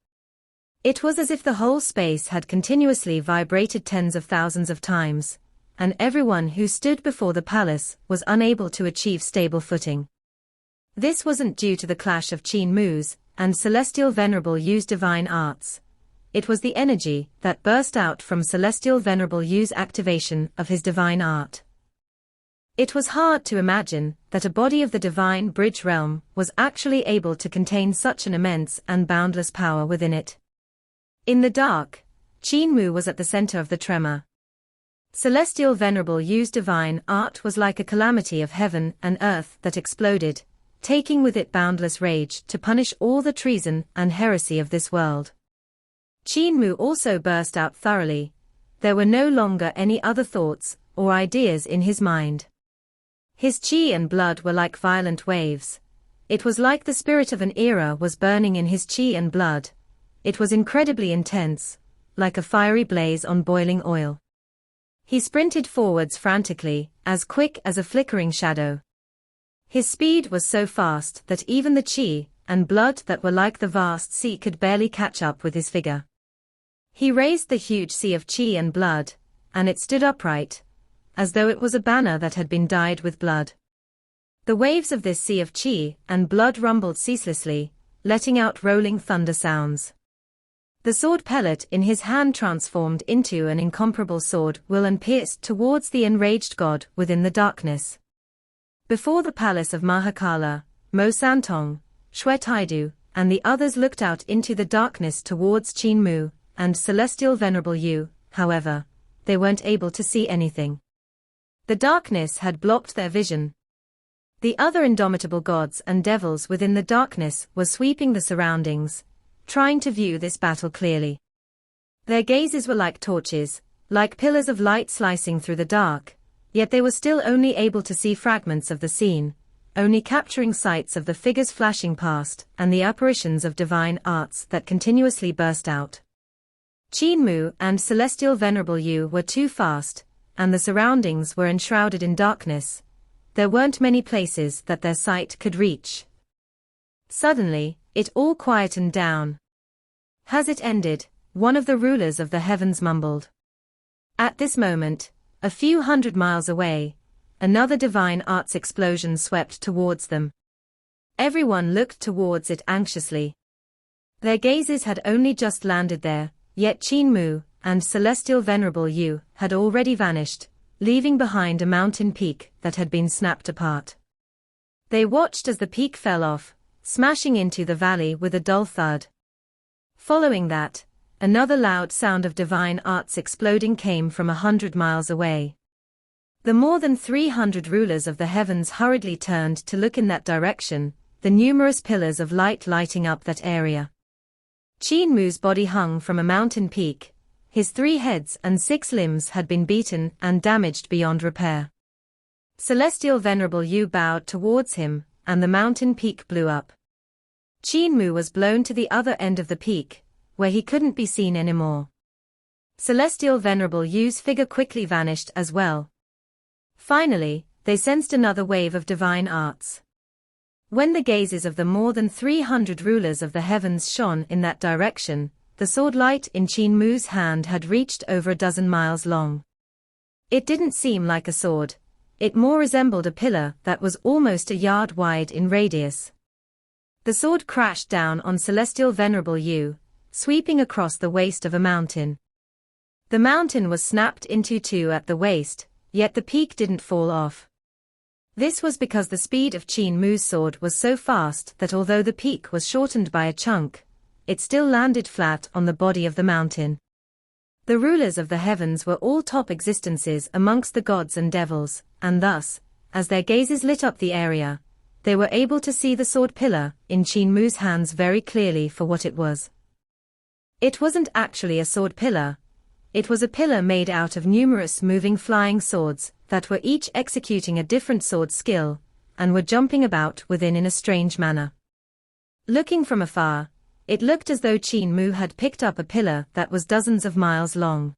It was as if the whole space had continuously vibrated tens of thousands of times, and everyone who stood before the palace was unable to achieve stable footing. This wasn't due to the clash of Qin Mu's and Celestial Venerable Yu's divine arts. it was the energy that burst out from Celestial Venerable Yu's activation of his divine art. It was hard to imagine that a body of the divine bridge realm was actually able to contain such an immense and boundless power within it. In the dark, Qin Mu was at the center of the tremor. Celestial Venerable Yu's divine art was like a calamity of heaven and earth that exploded, taking with it boundless rage to punish all the treason and heresy of this world. Qin Mu also burst out thoroughly. There were no longer any other thoughts or ideas in his mind. His qi and blood were like violent waves. It was like the spirit of an era was burning in his qi and blood. It was incredibly intense, like a fiery blaze on boiling oil. He sprinted forwards frantically, as quick as a flickering shadow. His speed was so fast that even the qi and blood that were like the vast sea could barely catch up with his figure. He raised the huge sea of qi and blood, and it stood upright, as though it was a banner that had been dyed with blood. The waves of this sea of qi and blood rumbled ceaselessly, letting out rolling thunder sounds. The sword pellet in his hand transformed into an incomparable sword will and pierced towards the enraged god within the darkness. Before the palace of Mahakala, Mo Santong, Xue Taidu, and the others looked out into the darkness towards Qin Mu and Celestial Venerable Yu. However, they weren't able to see anything. The darkness had blocked their vision. The other indomitable gods and devils within the darkness were sweeping the surroundings, trying to view this battle clearly. Their gazes were like torches, like pillars of light slicing through the dark, yet they were still only able to see fragments of the scene, only capturing sights of the figures flashing past and the apparitions of divine arts that continuously burst out. Qin Mu and Celestial Venerable Yu were too fast, and the surroundings were enshrouded in darkness. There weren't many places that their sight could reach. Suddenly, it all quietened down. "Has it ended?" one of the rulers of the heavens mumbled. At this moment, a few hundred miles away, another divine arts explosion swept towards them. Everyone looked towards it anxiously. Their gazes had only just landed there, yet Qin Mu and Celestial Venerable Yu had already vanished, leaving behind a mountain peak that had been snapped apart. They watched as the peak fell off, smashing into the valley with a dull thud. Following that, another loud sound of divine arts exploding came from 100 miles away. The more than 300 rulers of the heavens hurriedly turned to look in that direction, the numerous pillars of light lighting up that area. Qin Mu's body hung from a mountain peak. His 3 heads and 6 limbs had been beaten and damaged beyond repair. Celestial Venerable Yu bowed towards him, and the mountain peak blew up. Qin Mu was blown to the other end of the peak, where he couldn't be seen anymore. Celestial Venerable Yu's figure quickly vanished as well. Finally, they sensed another wave of divine arts. When the gazes of the more than 300 rulers of the heavens shone in that direction, the sword light in Qin Mu's hand had reached over a dozen miles long. It didn't seem like a sword. It more resembled a pillar that was almost a yard wide in radius. The sword crashed down on Celestial Venerable Yu, sweeping across the waist of a mountain. The mountain was snapped into 2 at the waist, yet the peak didn't fall off. This was because the speed of Qin Mu's sword was so fast that although the peak was shortened by a chunk, it still landed flat on the body of the mountain. The rulers of the heavens were all top existences amongst the gods and devils, and thus, as their gazes lit up the area, they were able to see the sword pillar in Qin Mu's hands very clearly for what it was. It wasn't actually a sword pillar. It was a pillar made out of numerous moving flying swords that were each executing a different sword skill, and were jumping about within in a strange manner. Looking from afar, it looked as though Qin Mu had picked up a pillar that was dozens of miles long.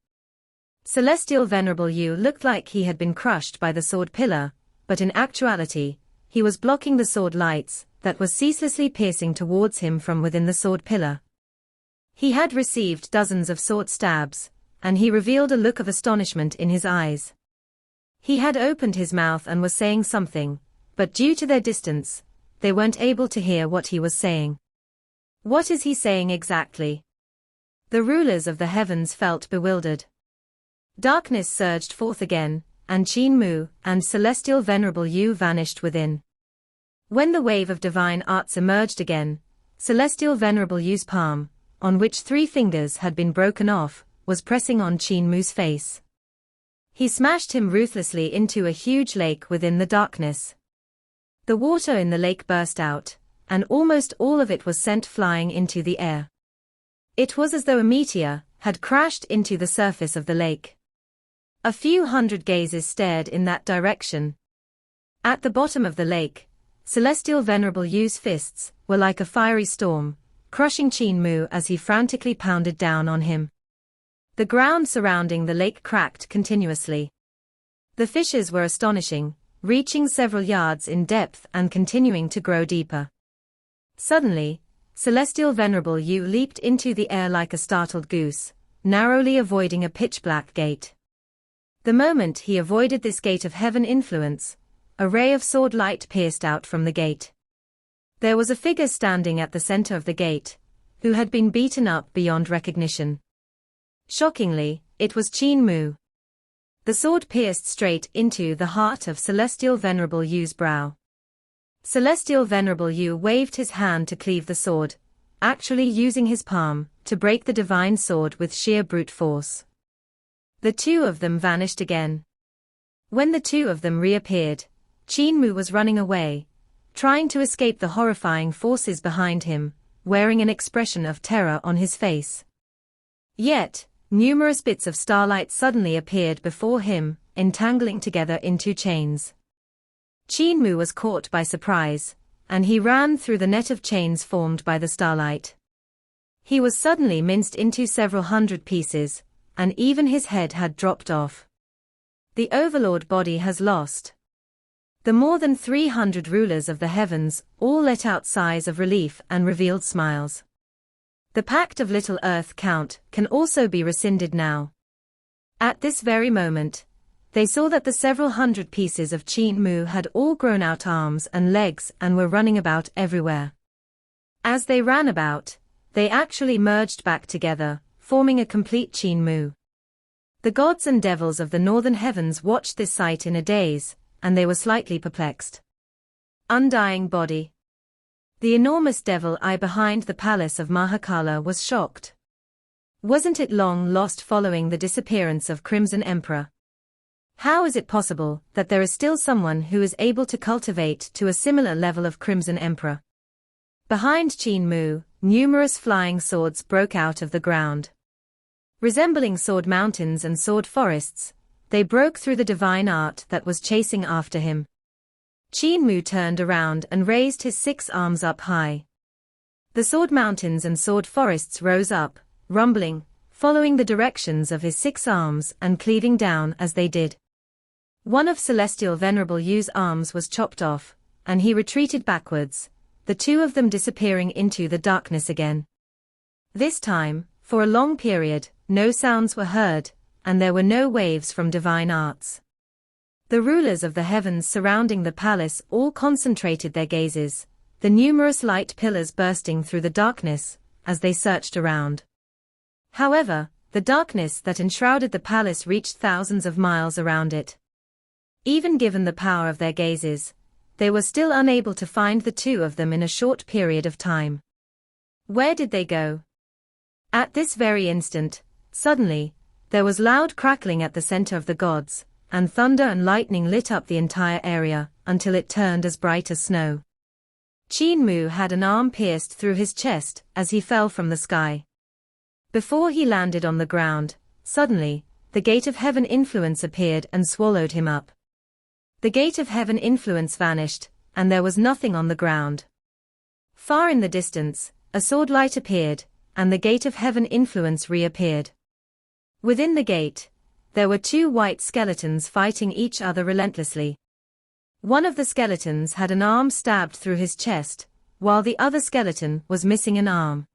Celestial Venerable Yu looked like he had been crushed by the sword pillar, but in actuality, he was blocking the sword lights that was ceaselessly piercing towards him from within the sword pillar. He had received dozens of sword stabs, and he revealed a look of astonishment in his eyes. He had opened his mouth and was saying something, but due to their distance, they weren't able to hear what he was saying. "What is he saying exactly?" The rulers of the heavens felt bewildered. Darkness surged forth again, and Qin Mu and celestial venerable Yu vanished within. When the wave of divine arts emerged again, celestial venerable Yu's palm, on which 3 fingers had been broken off, was pressing on Qin Mu's face. He smashed him ruthlessly into a huge lake within the darkness. The water in the lake burst out, and almost all of it was sent flying into the air. It was as though a meteor had crashed into the surface of the lake. A few hundred gazes stared in that direction. At the bottom of the lake, celestial venerable Yu's fists were like a fiery storm, crushing Qin Mu as he frantically pounded down on him. The ground surrounding the lake cracked continuously. The fissures were astonishing, reaching several yards in depth and continuing to grow deeper. Suddenly, celestial venerable Yu leaped into the air like a startled goose, narrowly avoiding a pitch-black gate. The moment he avoided this gate of heaven influence, a ray of sword light pierced out from the gate. There was a figure standing at the center of the gate, who had been beaten up beyond recognition. Shockingly, it was Qin Mu. The sword pierced straight into the heart of celestial venerable Yu's brow. Celestial venerable Yu waved his hand to cleave the sword, actually using his palm to break the divine sword with sheer brute force. The 2 of them vanished again. When the 2 of them reappeared, Qin Mu was running away, trying to escape the horrifying forces behind him, wearing an expression of terror on his face. Yet, numerous bits of starlight suddenly appeared before him, entangling together into chains. Qin Mu was caught by surprise, and he ran through the net of chains formed by the starlight. He was suddenly minced into several hundred pieces, and even his head had dropped off. The overlord body has lost. The more than 300 rulers of the heavens all let out sighs of relief and revealed smiles. The pact of Little Earth Count can also be rescinded now. At this very moment, they saw that the several hundred pieces of Qin Mu had all grown out arms and legs and were running about everywhere. As they ran about, they actually merged back together, forming a complete Qin Mu. The gods and devils of the northern heavens watched this sight in a daze, and they were slightly perplexed. Undying body. The enormous devil eye behind the palace of Mahakala was shocked. Wasn't it long lost following the disappearance of Crimson Emperor? How is it possible that there is still someone who is able to cultivate to a similar level of Crimson Emperor? Behind Qin Mu, numerous flying swords broke out of the ground. Resembling sword mountains and sword forests, they broke through the divine art that was chasing after him. Qin Mu turned around and raised his 6 arms up high. The sword mountains and sword forests rose up, rumbling, following the directions of his 6 arms and cleaving down as they did. One of celestial venerable Yu's arms was chopped off, and he retreated backwards, the 2 of them disappearing into the darkness again. This time, for a long period, no sounds were heard, and there were no waves from divine arts. The rulers of the heavens surrounding the palace all concentrated their gazes, the numerous light pillars bursting through the darkness, as they searched around. However, the darkness that enshrouded the palace reached thousands of miles around it. Even given the power of their gazes, they were still unable to find the 2 of them in a short period of time. Where did they go? At this very instant, suddenly, there was loud crackling at the center of the gods, and thunder and lightning lit up the entire area, until it turned as bright as snow. Qin Mu had an arm pierced through his chest as he fell from the sky. Before he landed on the ground, suddenly, the gate of heaven influence appeared and swallowed him up. The gate of heaven influence vanished, and there was nothing on the ground. Far in the distance, a sword light appeared, and the gate of heaven influence reappeared. Within the gate, there were 2 white skeletons fighting each other relentlessly. One of the skeletons had an arm stabbed through his chest, while the other skeleton was missing an arm.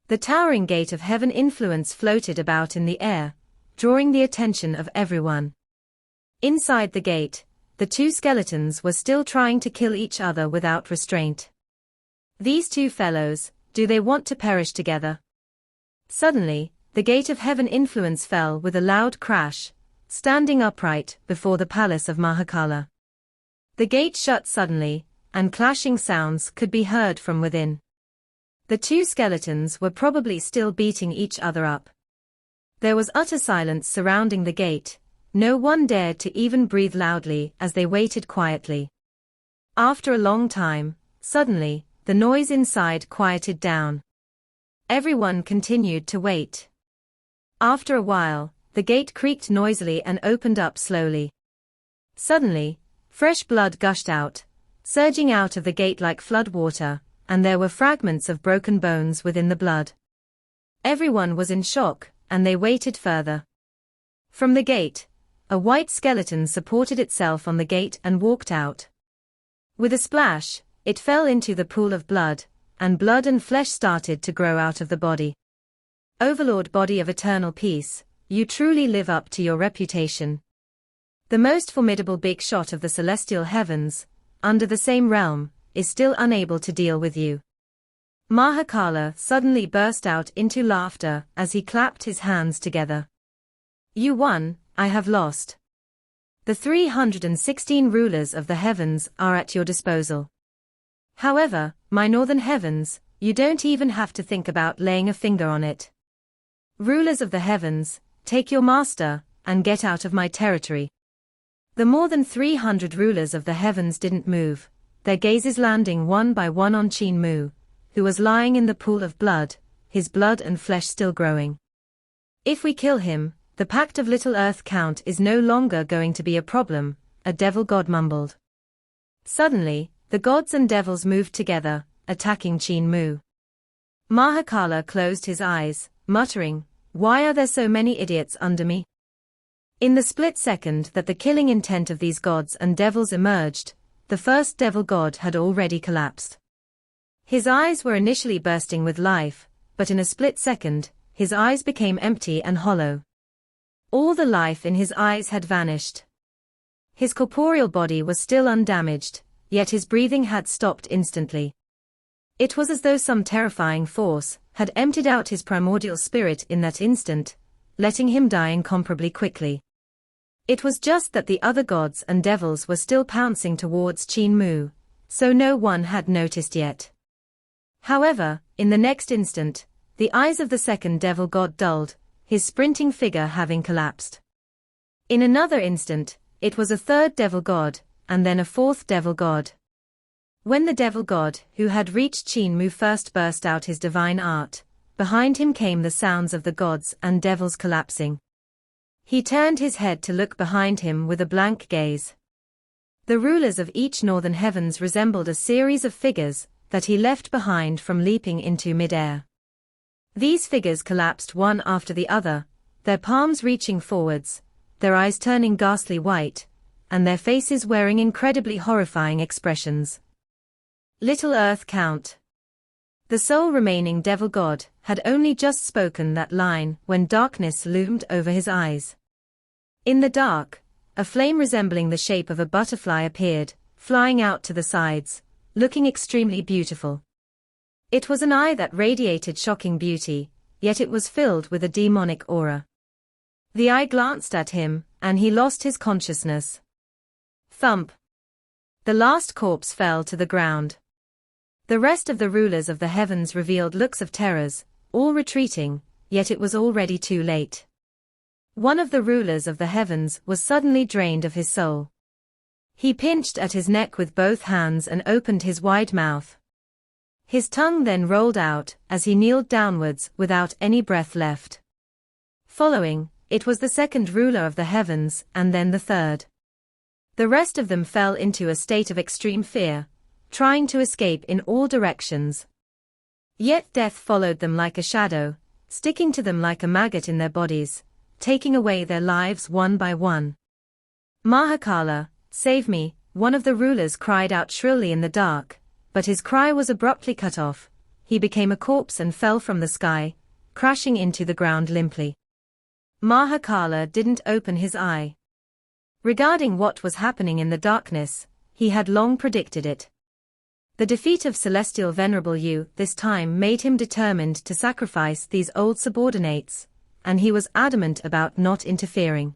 The towering gate of heaven influence floated about in the air, drawing the attention of everyone. Inside the gate, the 2 skeletons were still trying to kill each other without restraint. These 2 fellows, do they want to perish together? Suddenly, the gate of heaven influence fell with a loud crash, standing upright before the palace of Mahakala. The gate shut suddenly, and clashing sounds could be heard from within. The two skeletons were probably still beating each other up. There was utter silence surrounding the gate. No one dared to even breathe loudly as they waited quietly. After a long time, suddenly, the noise inside quieted down. Everyone continued to wait. After a while, the gate creaked noisily and opened up slowly. Suddenly, fresh blood gushed out, surging out of the gate like flood water, and there were fragments of broken bones within the blood. Everyone was in shock, and they waited further. From the gate, a white skeleton supported itself on the gate and walked out. With a splash, it fell into the pool of blood and flesh started to grow out of the body. Overlord, body of eternal peace, you truly live up to your reputation. The most formidable big shot of the celestial heavens, under the same realm, is still unable to deal with you. Mahakala suddenly burst out into laughter as he clapped his hands together. You won, I have lost. The 316 rulers of the heavens are at your disposal. However, my northern heavens, you don't even have to think about laying a finger on it. Rulers of the heavens, take your master, and get out of my territory. The more than 300 rulers of the heavens didn't move, their gazes landing one by one on Qin Mu, who was lying in the pool of blood, his blood and flesh still growing. If we kill him, the pact of Little Earth count is no longer going to be a problem, a devil god mumbled. Suddenly, the gods and devils moved together, attacking Qin Mu. Mahakala closed his eyes, muttering, why are there so many idiots under me? In the split second that the killing intent of these gods and devils emerged, the first devil god had already collapsed. His eyes were initially bursting with life, but in a split second, his eyes became empty and hollow. All the life in his eyes had vanished. His corporeal body was still undamaged, yet his breathing had stopped instantly. It was as though some terrifying force had emptied out his primordial spirit in that instant, letting him die incomparably quickly. It was just that the other gods and devils were still pouncing towards Qin Mu, so no one had noticed yet. However, in the next instant, the eyes of the second devil god dulled, his sprinting figure having collapsed. In another instant, it was a third devil god, and then a fourth devil god. When the devil god who had reached Qin Mu first burst out his divine art, behind him came the sounds of the gods and devils collapsing. He turned his head to look behind him with a blank gaze. The rulers of each northern heavens resembled a series of figures that he left behind from leaping into mid-air. These figures collapsed one after the other, their palms reaching forwards, their eyes turning ghastly white, and their faces wearing incredibly horrifying expressions. Little Earth count. The sole remaining devil god had only just spoken that line when darkness loomed over his eyes. In the dark, a flame resembling the shape of a butterfly appeared, flying out to the sides, looking extremely beautiful. It was an eye that radiated shocking beauty, yet it was filled with a demonic aura. The eye glanced at him, and he lost his consciousness. Thump. The last corpse fell to the ground. The rest of the rulers of the heavens revealed looks of terrors, all retreating, yet it was already too late. One of the rulers of the heavens was suddenly drained of his soul. He pinched at his neck with both hands and opened his wide mouth. His tongue then rolled out as he kneeled downwards without any breath left. Following, it was the second ruler of the heavens and then the third. The rest of them fell into a state of extreme fear, trying to escape in all directions. Yet death followed them like a shadow, sticking to them like a maggot in their bodies, taking away their lives one by one. Mahakala, save me, one of the rulers cried out shrilly in the dark, but his cry was abruptly cut off. He became a corpse and fell from the sky, crashing into the ground limply. Mahakala didn't open his eye. Regarding what was happening in the darkness, he had long predicted it. The defeat of Celestial Venerable Yu this time made him determined to sacrifice these old subordinates, and he was adamant about not interfering.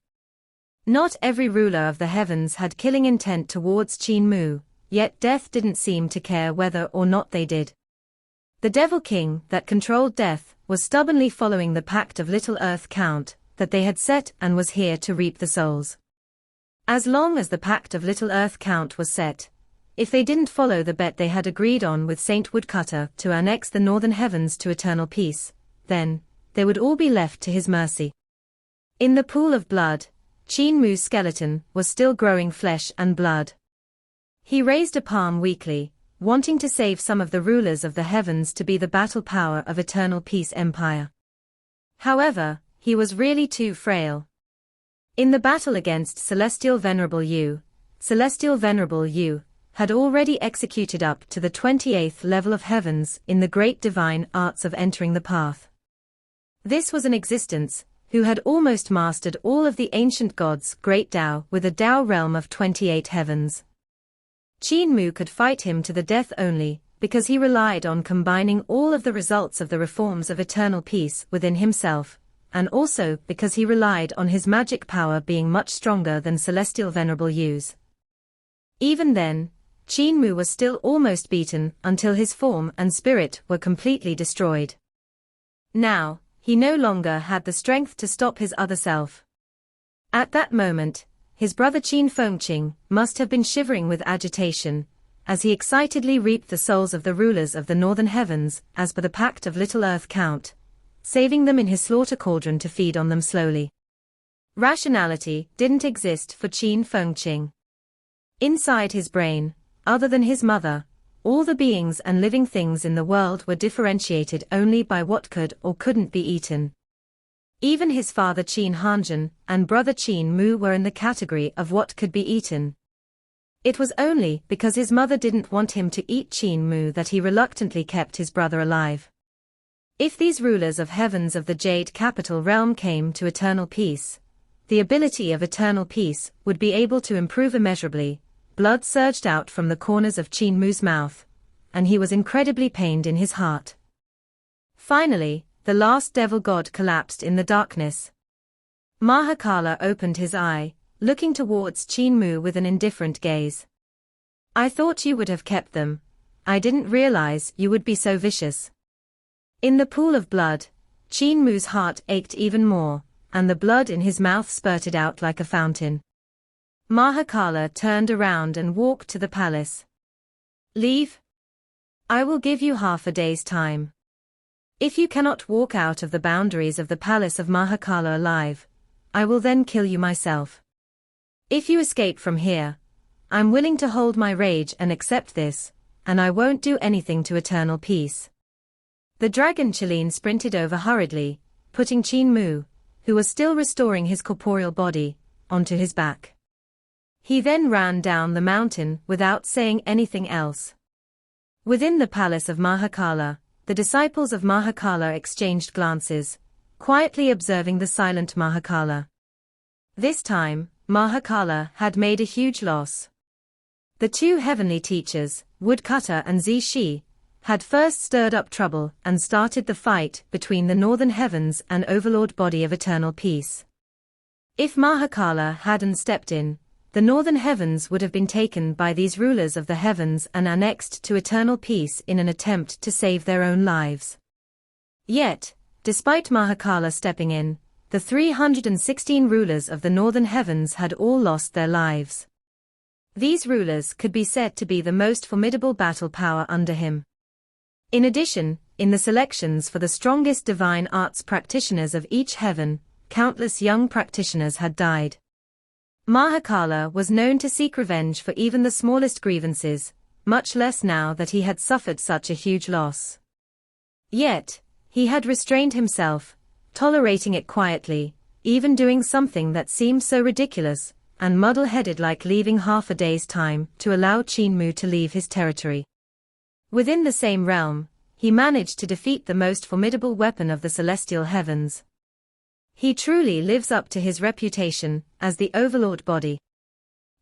Not every ruler of the heavens had killing intent towards Qin Mu, yet death didn't seem to care whether or not they did. The Devil King that controlled death was stubbornly following the Pact of Little Earth count that they had set and was here to reap the souls. As long as the Pact of Little Earth count was set, if they didn't follow the bet they had agreed on with Saint Woodcutter to annex the northern heavens to eternal peace, then they would all be left to his mercy. In the pool of blood, Qin Mu's skeleton was still growing flesh and blood. He raised a palm weakly, wanting to save some of the rulers of the heavens to be the battle power of eternal peace empire. However, he was really too frail. In the battle against Celestial Venerable Yu had already executed up to the 28th level of heavens in the great divine arts of entering the path. This was an existence who had almost mastered all of the ancient gods' great Tao with a Tao realm of 28 heavens. Qin Mu could fight him to the death only because he relied on combining all of the results of the reforms of eternal peace within himself, and also because he relied on his magic power being much stronger than Celestial Venerable Yu's. Even then, Qin Mu was still almost beaten until his form and spirit were completely destroyed. Now, he no longer had the strength to stop his other self. At that moment, his brother Qin Fengqing must have been shivering with agitation, as he excitedly reaped the souls of the rulers of the northern heavens as per the Pact of Little Earth count, saving them in his slaughter cauldron to feed on them slowly. Rationality didn't exist for Qin Fengqing. Inside his brain, other than his mother, all the beings and living things in the world were differentiated only by what could or couldn't be eaten. Even his father Qin Hanjin and brother Qin Mu were in the category of what could be eaten. It was only because his mother didn't want him to eat Qin Mu that he reluctantly kept his brother alive. If these rulers of heavens of the Jade Capital realm came to eternal peace, the ability of eternal peace would be able to improve immeasurably. Blood surged out from the corners of Qin Mu's mouth, and he was incredibly pained in his heart. Finally, the last devil god collapsed in the darkness. Mahakala opened his eye, looking towards Qin Mu with an indifferent gaze. "I thought you would have kept them. I didn't realize you would be so vicious." In the pool of blood, Qin Mu's heart ached even more, and the blood in his mouth spurted out like a fountain. Mahakala turned around and walked to the palace. "Leave? I will give you half a day's time. If you cannot walk out of the boundaries of the palace of Mahakala alive, I will then kill you myself. If you escape from here, I'm willing to hold my rage and accept this, and I won't do anything to eternal peace." The dragon Qilin sprinted over hurriedly, putting Qin Mu, who was still restoring his corporeal body, onto his back. He then ran down the mountain without saying anything else. Within the palace of Mahakala, the disciples of Mahakala exchanged glances, quietly observing the silent Mahakala. This time, Mahakala had made a huge loss. The two heavenly teachers, Woodcutter and Zishi, had first stirred up trouble and started the fight between the northern heavens and overlord body of eternal peace. If Mahakala hadn't stepped in, the northern heavens would have been taken by these rulers of the heavens and annexed to eternal peace in an attempt to save their own lives. Yet, despite Mahakala stepping in, the 316 rulers of the northern heavens had all lost their lives. These rulers could be said to be the most formidable battle power under him. In addition, in the selections for the strongest divine arts practitioners of each heaven, countless young practitioners had died. Mahakala was known to seek revenge for even the smallest grievances, much less now that he had suffered such a huge loss. Yet, he had restrained himself, tolerating it quietly, even doing something that seemed so ridiculous and muddle-headed like leaving half a day's time to allow Qin Mu to leave his territory. Within the same realm, he managed to defeat the most formidable weapon of the celestial heavens. He truly lives up to his reputation as the overlord body.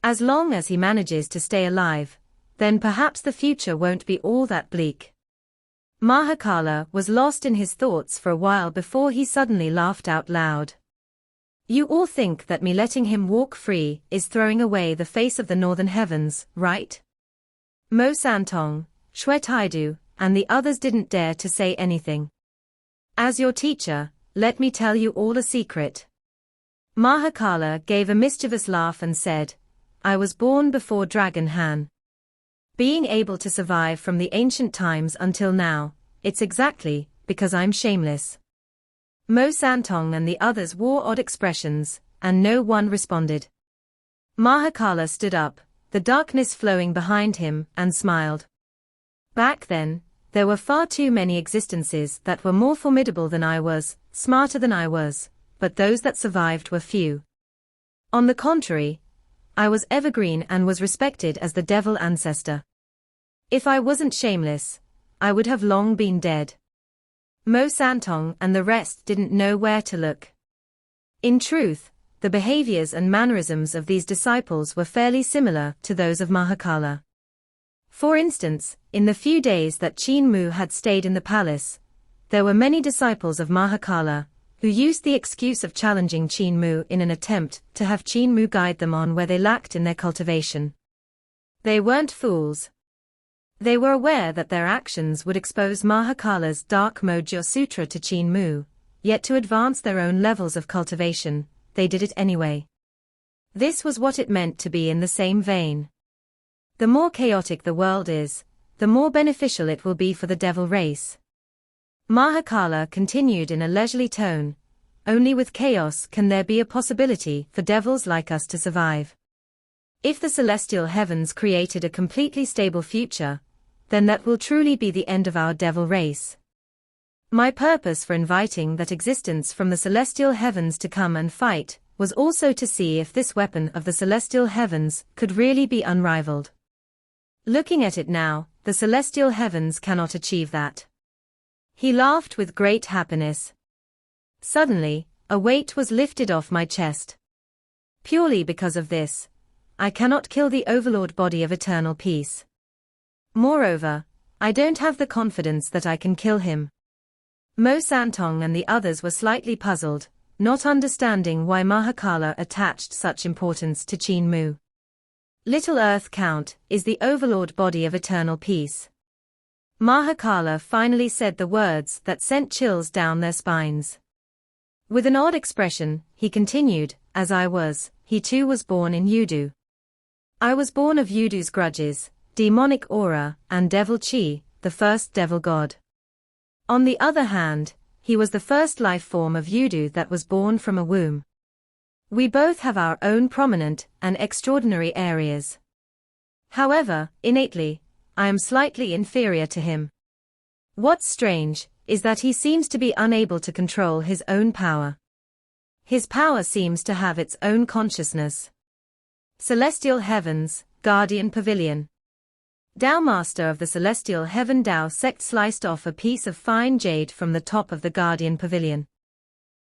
As long as he manages to stay alive, then perhaps the future won't be all that bleak. Mahakala was lost in his thoughts for a while before he suddenly laughed out loud. You all think that me letting him walk free is throwing away the face of the northern heavens, right? Mo Santong, Shwe Taidu, and the others didn't dare to say anything. As your teacher, let me tell you all a secret. Mahakala gave a mischievous laugh and said, I was born before Dragon Han. Being able to survive from the ancient times until now, it's exactly because I'm shameless. Mo Santong and the others wore odd expressions, and no one responded. Mahakala stood up, the darkness flowing behind him, and smiled. Back then, there were far too many existences that were more formidable than I was, smarter than I was, but those that survived were few. On the contrary, I was evergreen and was respected as the devil ancestor. If I wasn't shameless, I would have long been dead. Mo Santong and the rest didn't know where to look. In truth, the behaviors and mannerisms of these disciples were fairly similar to those of Mahakala. For instance, in the few days that Qin Mu had stayed in the palace, there were many disciples of Mahakala who used the excuse of challenging Qin Mu in an attempt to have Qin Mu guide them on where they lacked in their cultivation. They weren't fools. They were aware that their actions would expose Mahakala's dark mode Jia Sutra to Qin Mu, yet to advance their own levels of cultivation, they did it anyway. This was what it meant to be in the same vein. The more chaotic the world is, the more beneficial it will be for the devil race. Mahakala continued in a leisurely tone, only with chaos can there be a possibility for devils like us to survive. If the celestial heavens created a completely stable future, then that will truly be the end of our devil race. My purpose for inviting that existence from the celestial heavens to come and fight was also to see if this weapon of the celestial heavens could really be unrivaled. Looking at it now, the celestial heavens cannot achieve that. He laughed with great happiness. Suddenly, a weight was lifted off my chest. Purely because of this, I cannot kill the overlord body of eternal peace. Moreover, I don't have the confidence that I can kill him. Mo Santong and the others were slightly puzzled, not understanding why Mahakala attached such importance to Qin Mu. Little Earth Count is the overlord body of eternal peace. Mahakala finally said the words that sent chills down their spines. With an odd expression, he continued, as I was, he too was born in Yudu. I was born of Yudu's grudges, demonic aura, and devil chi, the first devil god. On the other hand, he was the first life form of Yudu that was born from a womb. We both have our own prominent and extraordinary areas. However, innately, I am slightly inferior to him. What's strange is that he seems to be unable to control his own power. His power seems to have its own consciousness. Celestial Heavens, Guardian Pavilion. Tao Master of the Celestial Heaven Tao sect sliced off a piece of fine jade from the top of the Guardian Pavilion.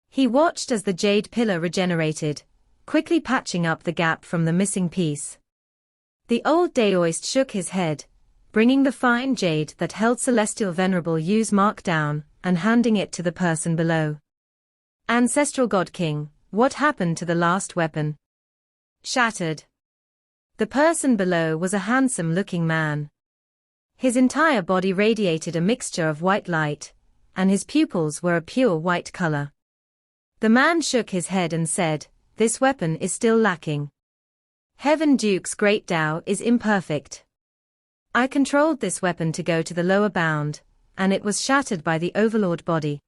He watched as the jade pillar regenerated, quickly patching up the gap from the missing piece. The old Daoist shook his head, bringing the fine jade that held Celestial Venerable Yu's mark down, and handing it to the person below. Ancestral God King, what happened to the last weapon? Shattered. The person below was a handsome-looking man. His entire body radiated a mixture of white light, and his pupils were a pure white color. The man shook his head and said, "This weapon is still lacking. Heaven Duke's great Tao is imperfect. I controlled this weapon to go to the lower bound, and it was shattered by the Overlord body."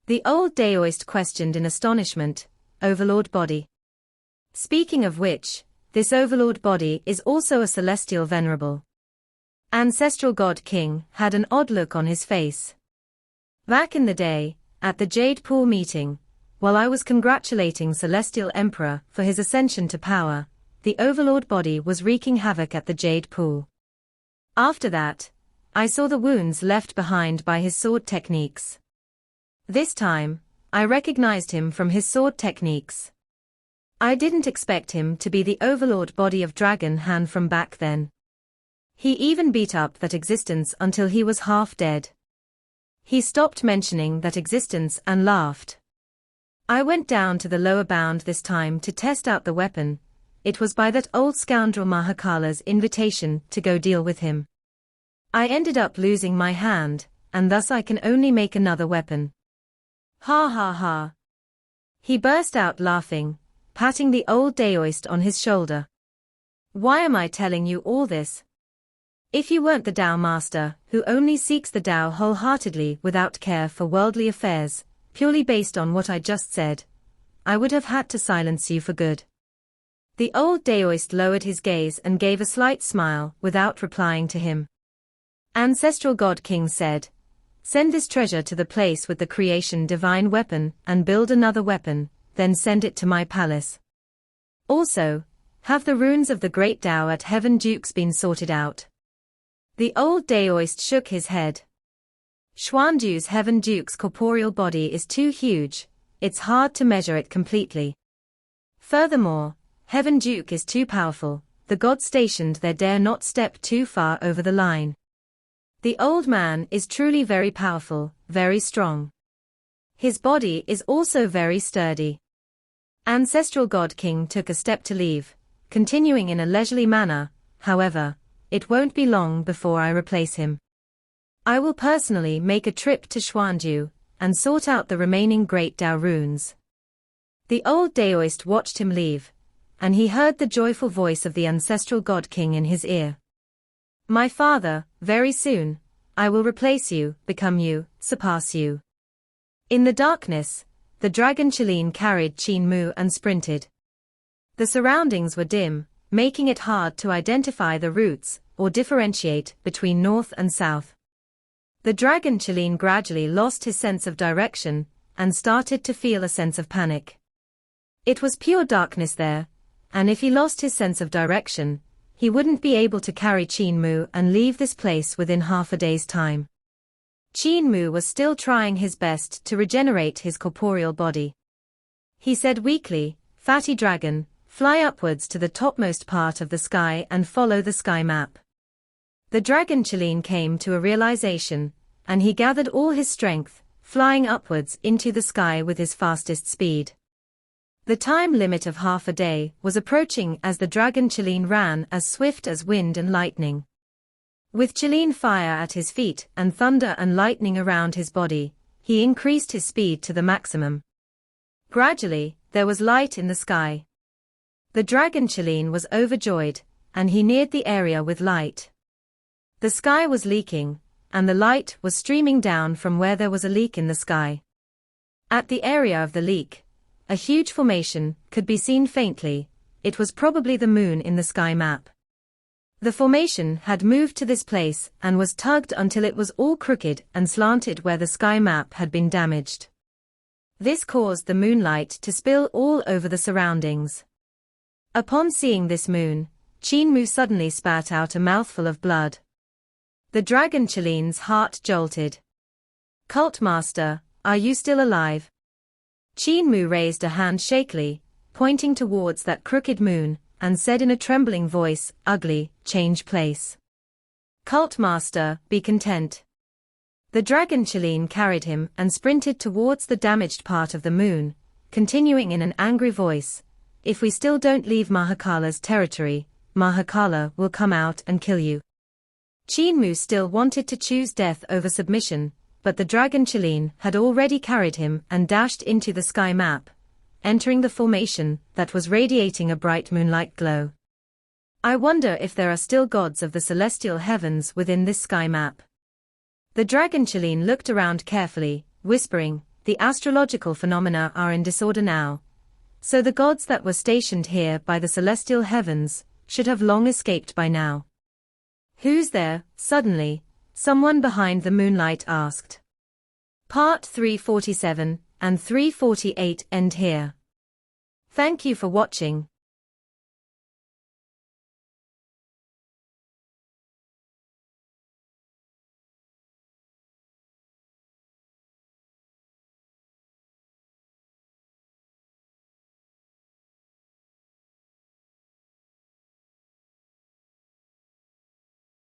The old Daoist questioned in astonishment, "Overlord body? Speaking of which, this Overlord body is also a celestial venerable." Ancestral God King had an odd look on his face. Back in the day, at the Jade Pool meeting, while I was congratulating Celestial Emperor for his ascension to power, the Overlord body was wreaking havoc at the Jade Pool. After that, I saw the wounds left behind by his sword techniques. This time, I recognized him from his sword techniques. I didn't expect him to be the Overlord body of Dragon Han from back then. He even beat up that existence until he was half dead. He stopped mentioning that existence and laughed. I went down to the lower bound this time to test out the weapon. It was by that old scoundrel Mahakala's invitation to go deal with him. I ended up losing my hand, and thus I can only make another weapon. Ha ha ha. He burst out laughing, patting the old Daoist on his shoulder. Why am I telling you all this? If you weren't the Tao master, who only seeks the Tao wholeheartedly without care for worldly affairs, purely based on what I just said, I would have had to silence you for good. The old Daoist lowered his gaze and gave a slight smile without replying to him. Ancestral God King said, "Send this treasure to the place with the creation divine weapon and build another weapon, then send it to my palace. Also, have the runes of the great Tao at Heaven Dukes been sorted out?" The old Daoist shook his head. Xuanju's Heaven Duke's corporeal body is too huge, it's hard to measure it completely. Furthermore, Heaven Duke is too powerful, the gods stationed there dare not step too far over the line. The old man is truly very powerful, very strong. His body is also very sturdy. Ancestral God King took a step to leave, continuing in a leisurely manner, however, it won't be long before I replace him. I will personally make a trip to Xuanju, and sort out the remaining Great Tao runes. The old Daoist watched him leave, and he heard the joyful voice of the ancestral God King in his ear. My father, very soon, I will replace you, become you, surpass you. In the darkness, the dragon Qin carried Qin Mu and sprinted. The surroundings were dim, making it hard to identify the routes, or differentiate between north and south. The dragon Qin gradually lost his sense of direction, and started to feel a sense of panic. It was pure darkness there, and if he lost his sense of direction, he wouldn't be able to carry Qin Mu and leave this place within half a day's time. Qin Mu was still trying his best to regenerate his corporeal body. He said weakly, "Fatty dragon, fly upwards to the topmost part of the sky and follow the sky map." The dragon Qin came to a realization, and he gathered all his strength, flying upwards into the sky with his fastest speed. The time limit of half a day was approaching as the dragon Qin ran as swift as wind and lightning. With Qin fire at his feet and thunder and lightning around his body, he increased his speed to the maximum. Gradually, there was light in the sky. The dragon Qin was overjoyed, and he neared the area with light. The sky was leaking, and the light was streaming down from where there was a leak in the sky. At the area of the leak, a huge formation could be seen faintly. It was probably the moon in the sky map. The formation had moved to this place and was tugged until it was all crooked and slanted where the sky map had been damaged. This caused the moonlight to spill all over the surroundings. Upon seeing this moon, Qin Mu suddenly spat out a mouthful of blood. The dragon Qilin's heart jolted. "Cult master, are you still alive?" Qin Mu raised a hand shakily, pointing towards that crooked moon, and said in a trembling voice, "Ugly, change place. Cult master, be content." The dragon Qin carried him and sprinted towards the damaged part of the moon, continuing in an angry voice, "If we still don't leave Mahakala's territory, Mahakala will come out and kill you." Qin Mu still wanted to choose death over submission, but the dragon Qin had already carried him and dashed into the sky map, entering the formation that was radiating a bright moonlight glow. I wonder if there are still gods of the celestial heavens within this sky map. The dragon Qin looked around carefully, whispering, "The astrological phenomena are in disorder now. So the gods that were stationed here by the celestial heavens should have long escaped by now." "Who's there?" suddenly, someone behind the moonlight asked. Part 347 and 348 end here. Thank you for watching.